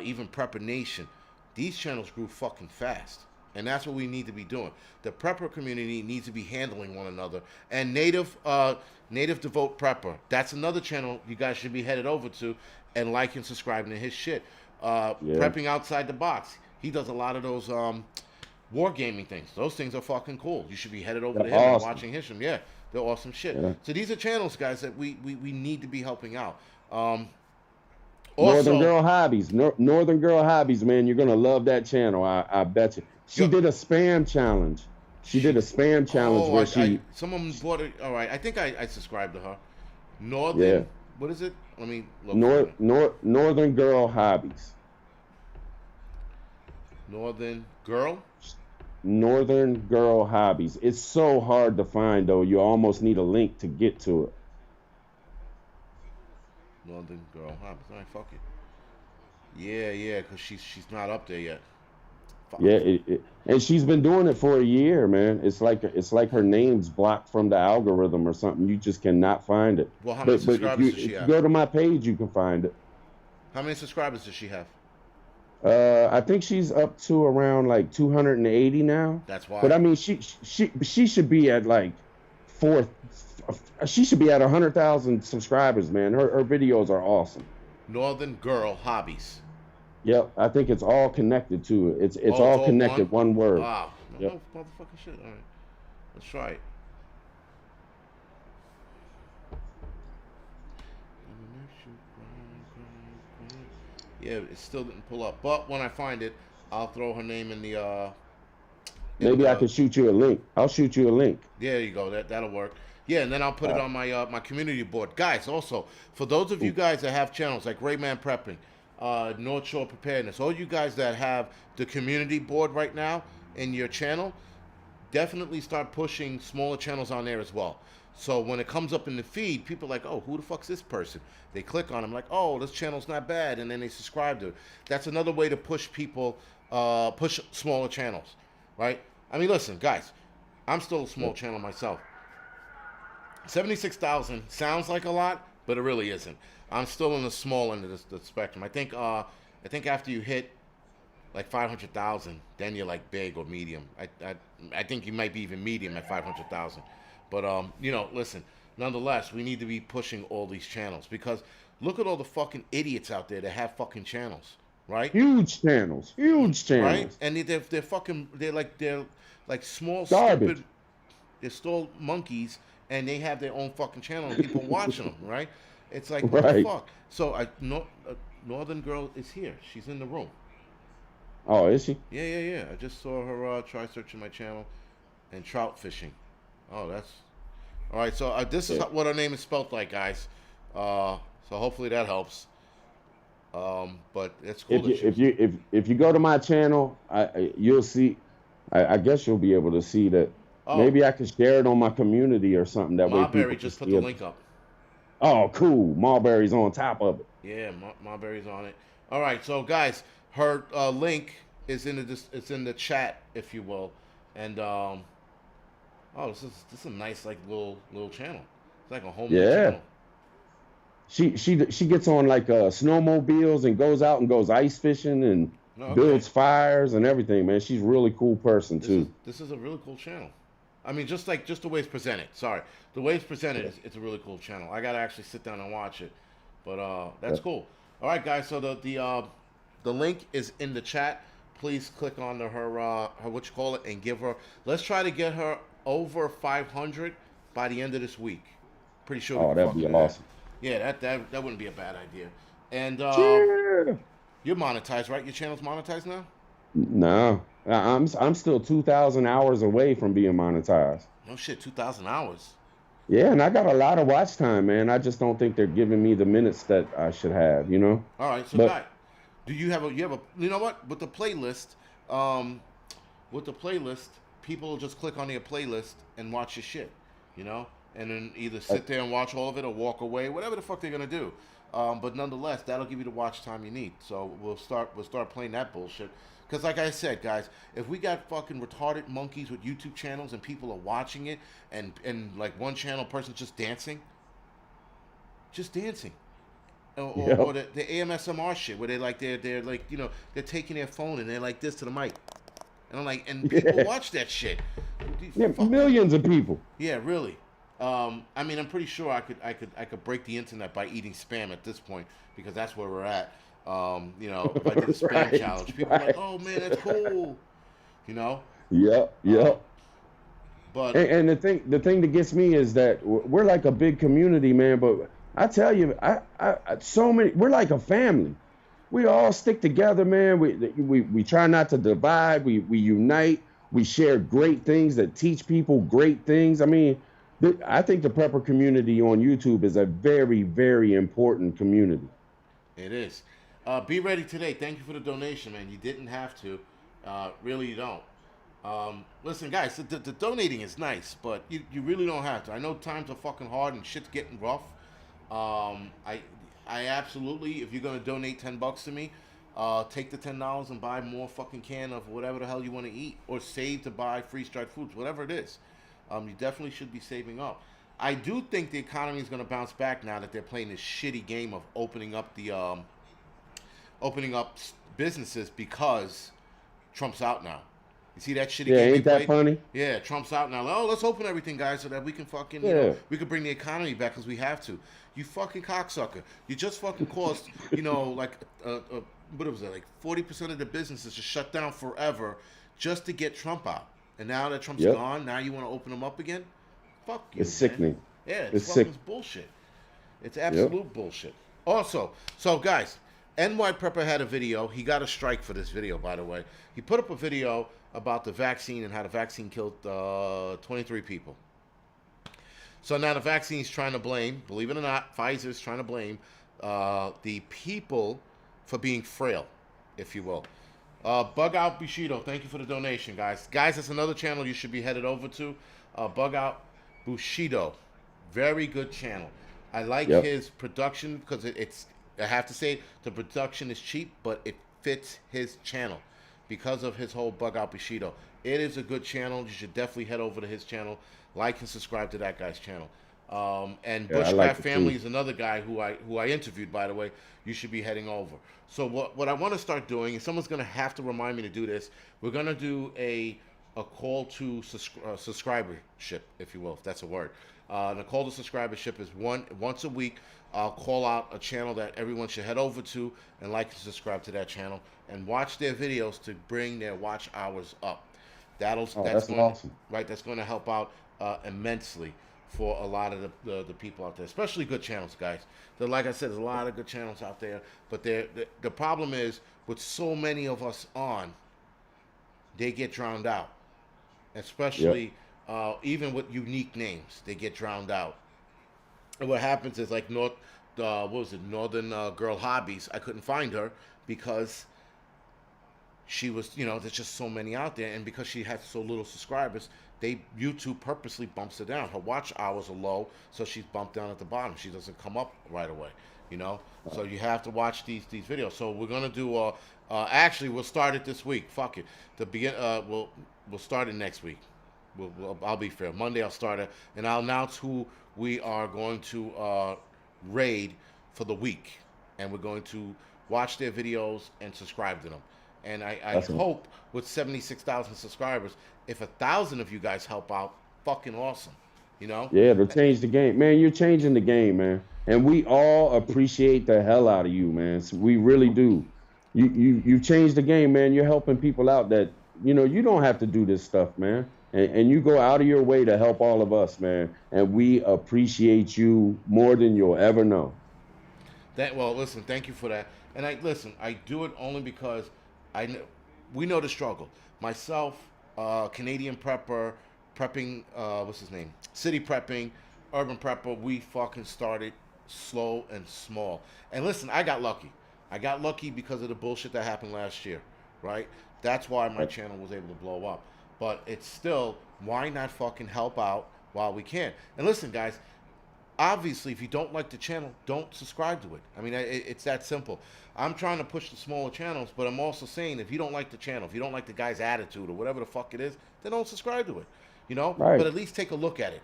even Prepper Nation, these channels grew fucking fast. And that's what we need to be doing. The Prepper community needs to be handling one another. And Native Devote Prepper, that's another channel you guys should be headed over to and like and subscribing to his shit. Prepping Outside the Box. He does a lot of those wargaming things. Those things are fucking cool. You should be headed over to They're him and awesome. watching his. Yeah, they're awesome shit. Yeah. So these are channels, guys, that we need to be helping out. Northern Girl Hobbies. Northern Girl Hobbies, man. You're gonna love that channel. I bet you. She did a spam challenge. She did a spam challenge where someone bought it. All right, I think I subscribed to her. Northern. Yeah. What is it? Let me look. Northern Girl Hobbies. Northern Girl. Northern Girl Hobbies. It's so hard to find though. You almost need a link to get to it. Northern Girl Hobbies. All right, fuck it. Yeah, yeah, because she's not up there yet. Fuck. Yeah, and she's been doing it for a year, man. It's like her name's blocked from the algorithm or something. You just cannot find it. Well, how many But subscribers does she if you have? go to my page, you can find it. How many subscribers does she have? I think she's up to around like 280 now. That's But why. I mean, she should be at like four. She should be at 100,000 subscribers, man. Her videos are awesome. Northern Girl Hobbies. Yep, I think it's all connected to it. It's Oh, it's all all connected, one? one word. Wow. No, Yep. no motherfucking shit. All right. Let's try it. Yeah, it still didn't pull up. But when I find it, I'll throw her name in in Maybe I the can shoot you a link. I'll shoot you a link. there you go. That'll work. Yeah, and then I'll put it Uh, on my community board. Guys, also, for those of you guys that have channels like Rayman Prepping, North Shore Preparedness, all you guys that have the community board right now in your channel, definitely start pushing smaller channels on there as well. So when it comes up in the feed, people are like, oh, who the fuck's this person? They click on them like, oh, this channel's not bad, and then they subscribe to it. That's another way to push people, push smaller channels, right? I mean, listen, guys, I'm still a small channel myself. 76,000 sounds like a lot, but it really isn't. I'm still in the small end of the spectrum. I think after you hit like 500,000, then you're like big or medium. I think you might be even medium at 500,000. But you know, listen. Nonetheless, we need to be pushing all these channels because look at all the fucking idiots out there that have fucking channels, right? Huge channels, huge Right? channels. And they're fucking they're like small Garbage. stupid. They're still monkeys, and they have their own fucking channel, and people watching them, right? It's like what the Right. fuck. So Northern Girl is here. She's in the room. Oh, is she? Yeah, yeah, yeah. I just saw her try searching my channel and trout fishing. Oh, that's all right. So this is Yeah. what her name is spelled like, guys. So hopefully that helps. But it's cool If that you she's. if you go to my channel, you'll see. I guess you'll be able to see that. Oh, Maybe I could share it on my community or something. That way people Marbury can just put see the it. link up. Oh, cool. Mulberry's on top of it. Yeah, Marbury's on it. All right, so guys, her link is it's in the chat, if you will, and oh, this is a nice like little channel. It's like a homely Yeah. channel. She gets on like snowmobiles and goes out and goes ice fishing and No, okay. builds fires and everything, man. She's a really cool person too. This is a really cool channel. I mean, just the way it's presented. Sorry, the way it's presented Yeah. is it's a really cool channel. I gotta actually sit down and watch it, but Yeah. that's cool. All right, guys. So the link is in the chat. Please click on her what you call it and give her. Let's try to get her over 500 by the end of this week. Pretty sure we Oh, can that'd fucking be do that. awesome. Yeah, that wouldn't be a bad idea. And Yeah. you're monetized, right? Your channel's monetized now. No, I'm still 2,000 hours away from being monetized. No shit, 2,000 hours. Yeah, and I got a lot of watch time, man. I just don't think they're giving me the minutes that I should have, you know? All right, so But guy, do you have you know what um with the playlist people will just click on your playlist and watch your shit, you know, and then either uh, sit there and watch all of it or walk away, whatever the fuck they're gonna do. But nonetheless, that'll give you the watch time you need. So we'll start playing that bullshit. Because like I said, guys, if we got fucking retarded monkeys with YouTube channels and people are watching it, and like one channel person's just dancing, or yep. the AMSMR shit where they're like they're taking their phone and they're like this to the mic, and I'm like, and people Yeah. watch that shit. Yeah, Fuck. millions of people. Yeah, really. I mean, I'm pretty sure I could break the internet by eating spam at this point because that's where we're at. If I did a spam Right, challenge, people are like, right. "Oh man, that's cool," you know. Yep, Uh, yep. but And the thing that gets me is that we're like a big community, man. But I tell you, so many. We're like a family. We all stick together, man. We try not to divide. We unite. We share great things that teach people great things. I mean, I think the prepper community on YouTube is a very, very important community. it is. Be ready today. Thank you for the donation, man. You didn't have to. Really, you don't. Listen, guys, the donating is nice, but you really don't have to. I know times are fucking hard and shit's getting rough. Um, I I absolutely, if you're gonna donate $10 to me, take the $10 and buy more fucking can of whatever the hell you want to eat, or save to buy freeze dried foods, whatever it is. You definitely should be saving up. I do think the economy is going to bounce back now that they're playing this shitty game of opening up businesses because Trump's out now. You see that shitty Yeah, game they ain't that played? funny? Yeah, Trump's out now. Oh, let's open everything, guys, so that we can fucking, Yeah. we can bring the economy back because we have to. You fucking cocksucker. You just fucking caused, like, what was it, like 40% of the businesses to shut down forever just to get Trump out. And now that Trump's Yep. gone, now you want to open them up again? Fuck you, It's man. sickening. Yeah, It's it's sick. fucking bullshit. It's Yep. absolute bullshit. Also, so guys, NY Prepper had a video. He got a strike for this video, by the way. He put up a video about the vaccine and how the vaccine killed 23 people. So now the vaccine's trying to blame, believe it or not, Pfizer's trying to blame the people for being frail, if you will. Bug Out Bushido, thank you for the donation, guys. Guys, that's another channel you should be headed over to. Bug Out Bushido, very good channel. I like Yep. his production because it's. I have to say the production is cheap, but it fits his channel because of his whole Bug Out Bushido. It is a good channel. You should definitely head over to his channel, like and subscribe to that guy's channel. And Yeah, I Bushcraft like it Family too. is another guy who I interviewed, by the way. You should be heading over. So what I want to start doing, and someone's going to have to remind me to do this. We're going to do a call to subscribership, if you will, if that's a word. The call to subscribership is once a week. I'll call out a channel that everyone should head over to and like and subscribe to that channel and watch their videos to bring their watch hours up. Oh, That's that's going awesome. right. That's going to help out immensely for a lot of the people out there, especially good channels, guys. Like I said, there's a lot of good channels out there, but the problem is with so many of us on, they get drowned out, Yep. especially even with unique names, they get drowned out. And what happens is like what was it, Northern Girl Hobbies? I couldn't find her because she was, there's just so many out there, and because she has so little subscribers, YouTube purposely bumps her down. Her watch hours are low, so she's bumped down at the bottom. She doesn't come up right away, you know. So you have to watch these videos. So we're gonna do. Actually, we'll start it this week. Fuck it. We'll start it next week. I'll be fair. Monday I'll start it, and I'll announce who we are going to raid for the week, and we're going to watch their videos and subscribe to them. And I That's a, hope with 76,000 subscribers, if 1,000 of you guys help out, fucking awesome, you know? yeah, to change the game, man. You're changing the game, man, and we all appreciate the hell out of you, man. So we really do. You changed the game, man. You're helping people out that you don't have to do this stuff, man. And you go out of your way to help all of us, man. And we appreciate you more than you'll ever know. Well, listen, thank you for that. And I do it only because we know the struggle. Myself, Canadian prepper, prepping, what's his name? City prepping, urban prepper. We fucking started slow and small. And listen, I got lucky. I got lucky because of the bullshit that happened last year, right? That's why my channel was able to blow up. But it's still, why not fucking help out while we can? And listen, guys, obviously, if you don't like the channel, don't subscribe to it. I mean, it's that simple. I'm trying to push the smaller channels, but I'm also saying if you don't like the channel, if you don't like the guy's attitude or whatever the fuck it is, then don't subscribe to it, Right. But at least take a look at it,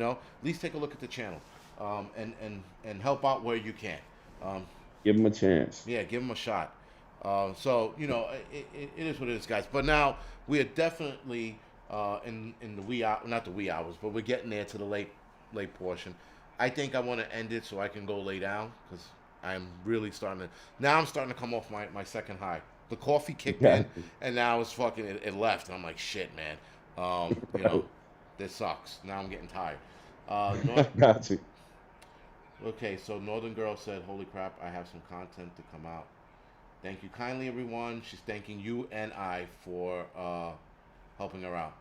At least take a look at the channel, and help out where you can. Um, Give them a chance. yeah, give them a shot. So it is what it is, guys. But now we are definitely in the wee hour, not the wee hours, but we're getting there to the late portion. I think I want to end it so I can go lay down because I'm really starting to. Now I'm starting to come off my second high. The coffee kicked in, and now it's fucking it left, and I'm like, shit, man. This sucks. Now I'm getting tired. Got you. Okay, so Northern Girl said, "Holy crap, I have some content to come out. Thank you kindly, everyone." She's thanking you and I for helping her out.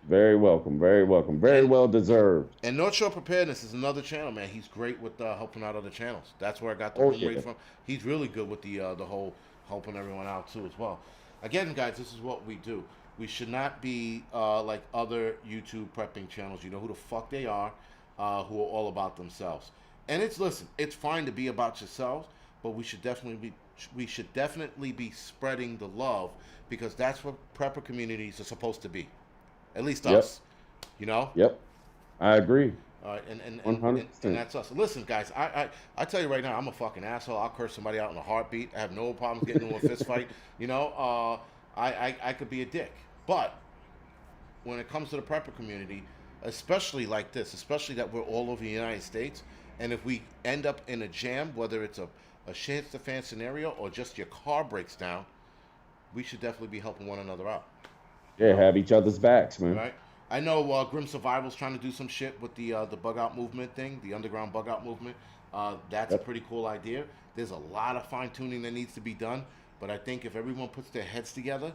Very welcome. Very welcome. Very And well deserved. and North Shore Preparedness is another channel, man. He's great with helping out other channels. That's where I got the Oh room rate yeah. from. He's really good with the whole helping everyone out too as well. Again, guys, this is what we do. We should not be like other YouTube prepping channels. You know who the fuck they are, who are all about themselves. And listen, it's fine to be about yourselves, but we should definitely be spreading the love because that's what prepper communities are supposed to be. At least Yep. us, you know. Yep. I agree. All right, and 100%. that's us. Listen, guys, I tell you right now, I'm a fucking asshole. I'll curse somebody out in a heartbeat. I have no problems getting into a fist fight. You know, I could be a dick, but when it comes to the prepper community, especially like this, especially that we're all over the United States, and if we end up in a jam, whether it's a shit the fan scenario or just your car breaks down, we should definitely be helping one another out. You Yeah, know, have each other's backs, man. right? I know Grim Survival's trying to do some shit with the bug out movement thing, the underground bug out movement. That's a Yep. pretty cool idea. There's a lot of fine tuning that needs to be done, but I think if everyone puts their heads together,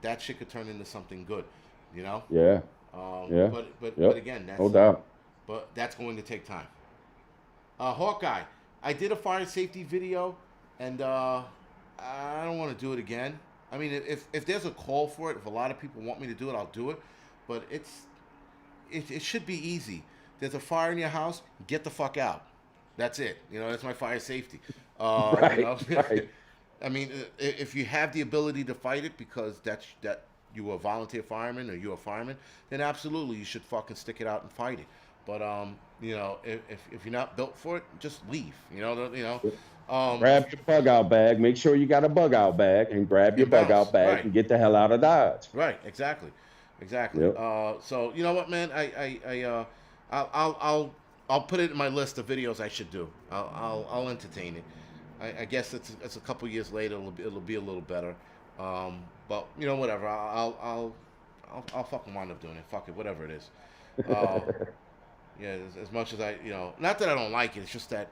that shit could turn into something good. You know. Yeah. Yeah. But Yep. again, No doubt. that's going to take time. Hawkeye, I did a fire safety video, and I don't want to do it again. I mean, if there's a call for it, if a lot of people want me to do it, I'll do it. But it should be easy. There's a fire in your house, get the fuck out. That's it. You know, that's my fire safety. You Right. know, Right. I mean, if you have the ability to fight it because that you were a volunteer fireman or you're a fireman, then absolutely you should fucking stick it out and fight it. But you know, if you're not built for it, just leave. Grab your bug out bag. Make sure you got a bug out bag and grab your And bug bounce. out bag Right, and get the hell out of Dodge. right, exactly. Yep. So you know what, man, I'll put it in my list of videos I should do. I'll entertain it. I guess it's a couple years later. It'll be a little better. But you know, whatever. I'll fucking wind up doing it. Fuck it, whatever it is. Uh, yeah, as much as not that I don't like it. It's just that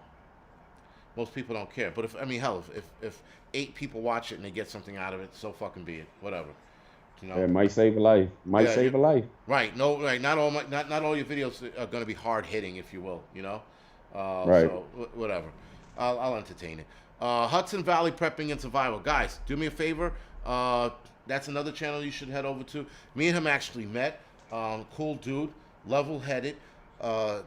most people don't care. But hell, if 8 people watch it and they get something out of it, so fucking be it. Whatever. You know. It might save a life. Might Yeah, save a life. right. No, right. Not all your videos are going to be hard hitting, if you will. You know. Right. So whatever. I'll entertain it. Hudson Valley Prepping and Survival, guys. Do me a favor. That's another channel you should head over to. Me and him actually met. Cool dude, level-headed. A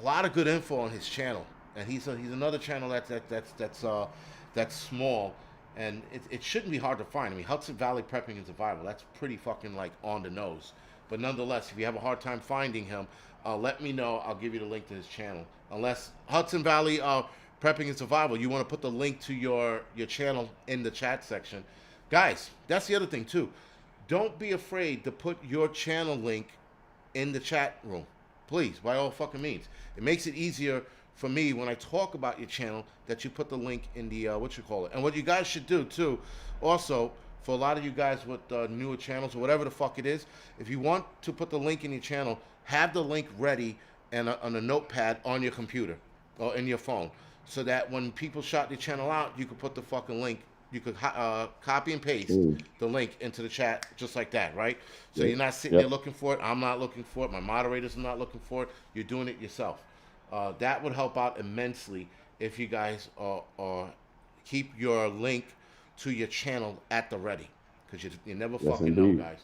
lot of good info on his channel, and he's another channel that's small, and it shouldn't be hard to find. I mean, Hudson Valley Prepping and Survival. That's pretty fucking like on the nose. But nonetheless, if you have a hard time finding him, let me know. I'll give you the link to his channel. Unless Hudson Valley Prepping and Survival, you want to put the link to your channel in the chat section. Guys, that's the other thing too. Don't be afraid to put your channel link in the chat room. Please, by all fucking means. It makes it easier for me when I talk about your channel that you put the link in the, And what you guys should do too, also, for a lot of you guys with newer channels or whatever the fuck it is, if you want to put the link in your channel, have the link ready and on a notepad on your computer or in your phone, so that when people shout your channel out, you could put the fucking link. You could copy and paste Ooh. the link into the chat just like that, right? So Yep. you're not sitting there looking for it. I'm not looking for it. My moderators are not looking for it. You're doing it yourself. That would help out immensely if you guys keep your link to your channel at the ready, because you never Yes, fucking know, indeed. guys.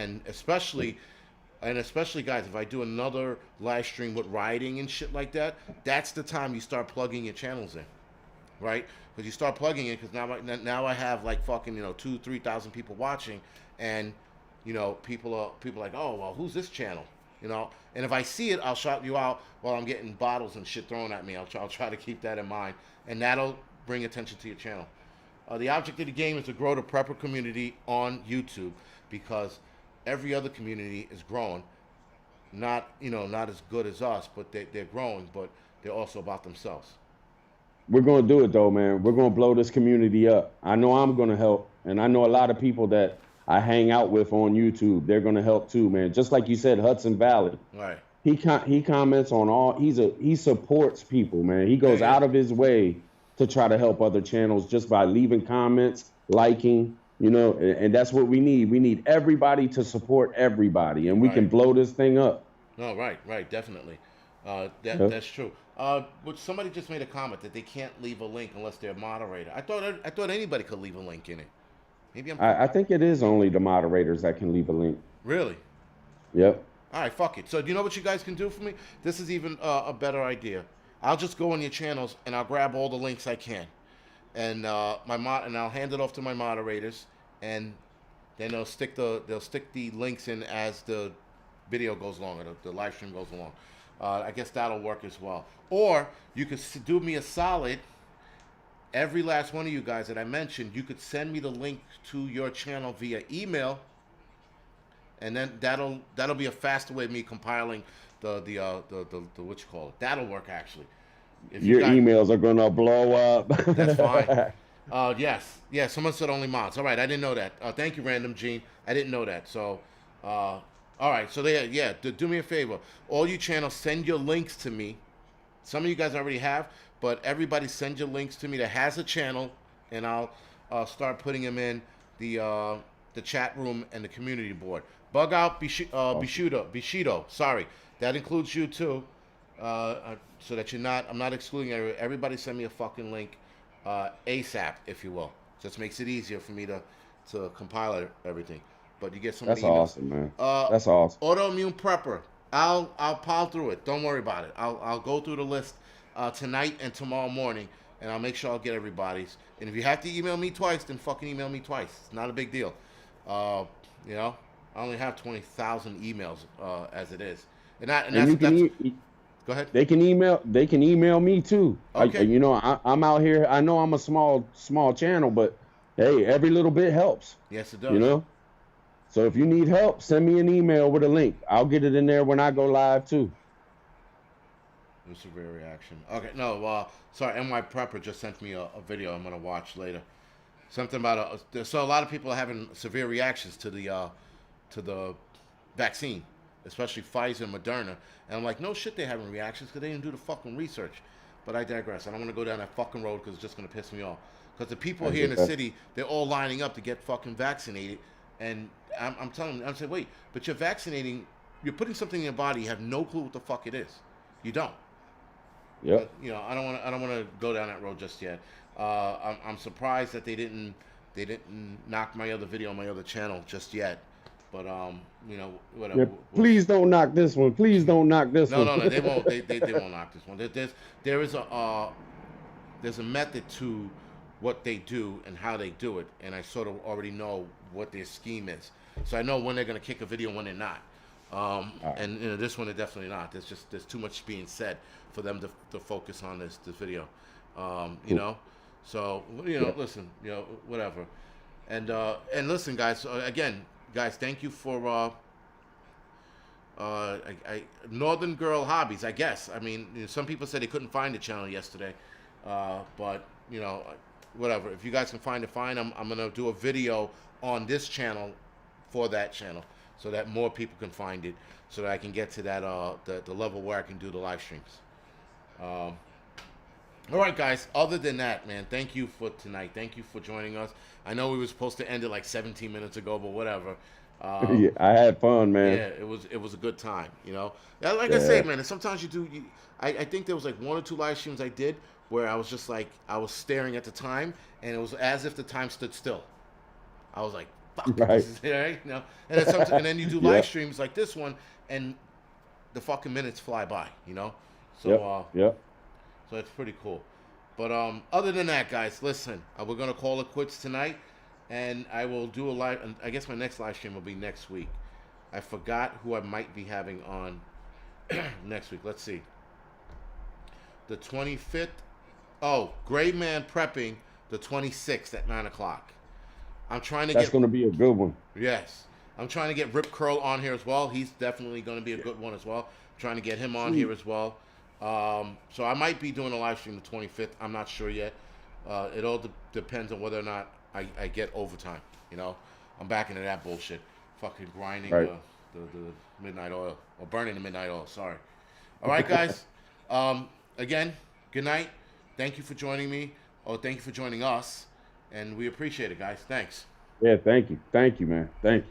And especially guys, if I do another live stream with riding and shit like that, that's the time you start plugging your channels in, right? Because you start plugging it, because now I have like fucking 2,000-3,000 people watching, and people are like, oh well, who's this channel? And if I see it, I'll shout you out while I'm getting bottles and shit thrown at me. I'll try to keep that in mind, and that'll bring attention to your channel. The object of the game is to grow the prepper community on YouTube, because every other community is growing. Not as good as us, but they're growing, but they're also about themselves. We're gonna do it though, man. We're gonna blow this community up. I know I'm gonna help, and I know a lot of people that I hang out with on YouTube. They're gonna help too, man. Just like you said, Hudson Valley. Right. He comments on all. He supports people, man. He goes Yeah. out of his way to try to help other channels just by leaving comments, liking. And that's what we need. We need everybody to support everybody, and we can Right. blow this thing up. No, right, definitely. Yep. That's true. Which somebody just made a comment that they can't leave a link unless they're a moderator. I thought anybody could leave a link in it. Maybe I'm I think it is only the moderators that can leave a link. really. Yep. All right, fuck it. So do you know what you guys can do for me? This is even a better idea. I'll just go on your channels and I'll grab all the links I can, and and I'll hand it off to my moderators, and then they'll stick the links in as the video goes along or the live stream goes along. I guess that'll work as well. Or you could do me a solid. Every last one of you guys that I mentioned, you could send me the link to your channel via email, and then that'll be a faster way of me compiling the what you call it. That'll work actually. If you Your guys, emails are gonna blow up. that's fine. Yes, yeah. Someone said only mods. All right, I didn't know that. Thank you, Random Gene. I didn't know that. So, all right. So do me a favor. All you channels, send your links to me. Some of you guys already have, but everybody send your links to me that has a channel, and I'll start putting them in the chat room and the community board. Bug out Bishido. Sorry, that includes you too. So that I'm not excluding everybody. Send me a fucking link, ASAP, if you will. Just makes it easier for me to compile everything. But you get so many That's emails. awesome, man. That's awesome. Autoimmune prepper. I'll pile through it. Don't worry about it. I'll go through the list tonight and tomorrow morning, and I'll make sure I'll get everybody's. And if you have to email me twice, then fucking email me twice. It's not a big deal. You know, I only have 20,000 emails as it is, and that's. Go ahead. They can email me too. Okay. I'm out here. I know I'm a small channel, but hey, every little bit helps. Yes, it does. You know. So if you need help, send me an email with a link. I'll get it in there when I go live too. No severe reaction. Okay, no. Sorry, NY Prepper just sent me a video I'm gonna watch later. Something about so a lot of people are having severe reactions to the vaccine, especially Pfizer and Moderna. And I'm like, no shit, they're having reactions because they didn't do the fucking research. But I digress. I don't want to go down that fucking road because it's just going to piss me off. Because the people here in the city, they're all lining up to get fucking vaccinated. And I'm telling them, I'm saying, wait, but you're vaccinating, you're putting something in your body, you have no clue what the fuck it is. You don't. Yep. But, I don't want to go down that road just yet. I'm surprised that they didn't knock my other video on my other channel just yet. But whatever. Yeah, please don't knock this one. Please don't knock this one. No, they won't. They won't knock this one. There's a method to what they do and how they do it, and I sort of already know what their scheme is. So I know when they're gonna kick a video and when they're not. And this one they're definitely not. There's too much being said for them to focus on this video. You know. So listen, whatever. And listen, guys. Again. Guys, thank you for Northern Girl Hobbies, I guess. I mean, some people said they couldn't find the channel yesterday, but whatever. If you guys can find it, fine. I'm gonna do a video on this channel for that channel so that more people can find it, so that I can get to that the level where I can do the live streams. All right, guys. Other than that, man, thank you for tonight. Thank you for joining us. I know we were supposed to end it like 17 minutes ago, but whatever. Yeah, I had fun, man. Yeah, it was a good time. Like I say, man. Sometimes you do. I think there was like one or two live streams I did where I was just like I was staring at the time, and it was as if the time stood still. I was like, "Fuck, right. This is it, right?" And then you do live streams like this one, and the fucking minutes fly by. So yep. So it's pretty cool. But other than that, guys, listen, we're going to call it quits tonight, and I will do a live, and I guess my next live stream will be next week. I forgot who I might be having on next week. Let's see. The 25th. Oh, Gray Man Prepping, the 26th at 9 o'clock. I'm trying to That's going to be a good one. Yes. I'm trying to get Rip Curl on here as well. He's definitely going to be a good one as well. I'm trying to get him on here as well. So I might be doing a live stream the 25th. I'm not sure yet. It all depends on whether or not I get overtime. I'm back into that bullshit. Fucking grinding the midnight oil, or burning the midnight oil. Sorry. All right, guys. Again, good night. Thank you for joining me. Thank you for joining us. And we appreciate it, guys. Thanks. Yeah, thank you. Thank you, man. Thank you.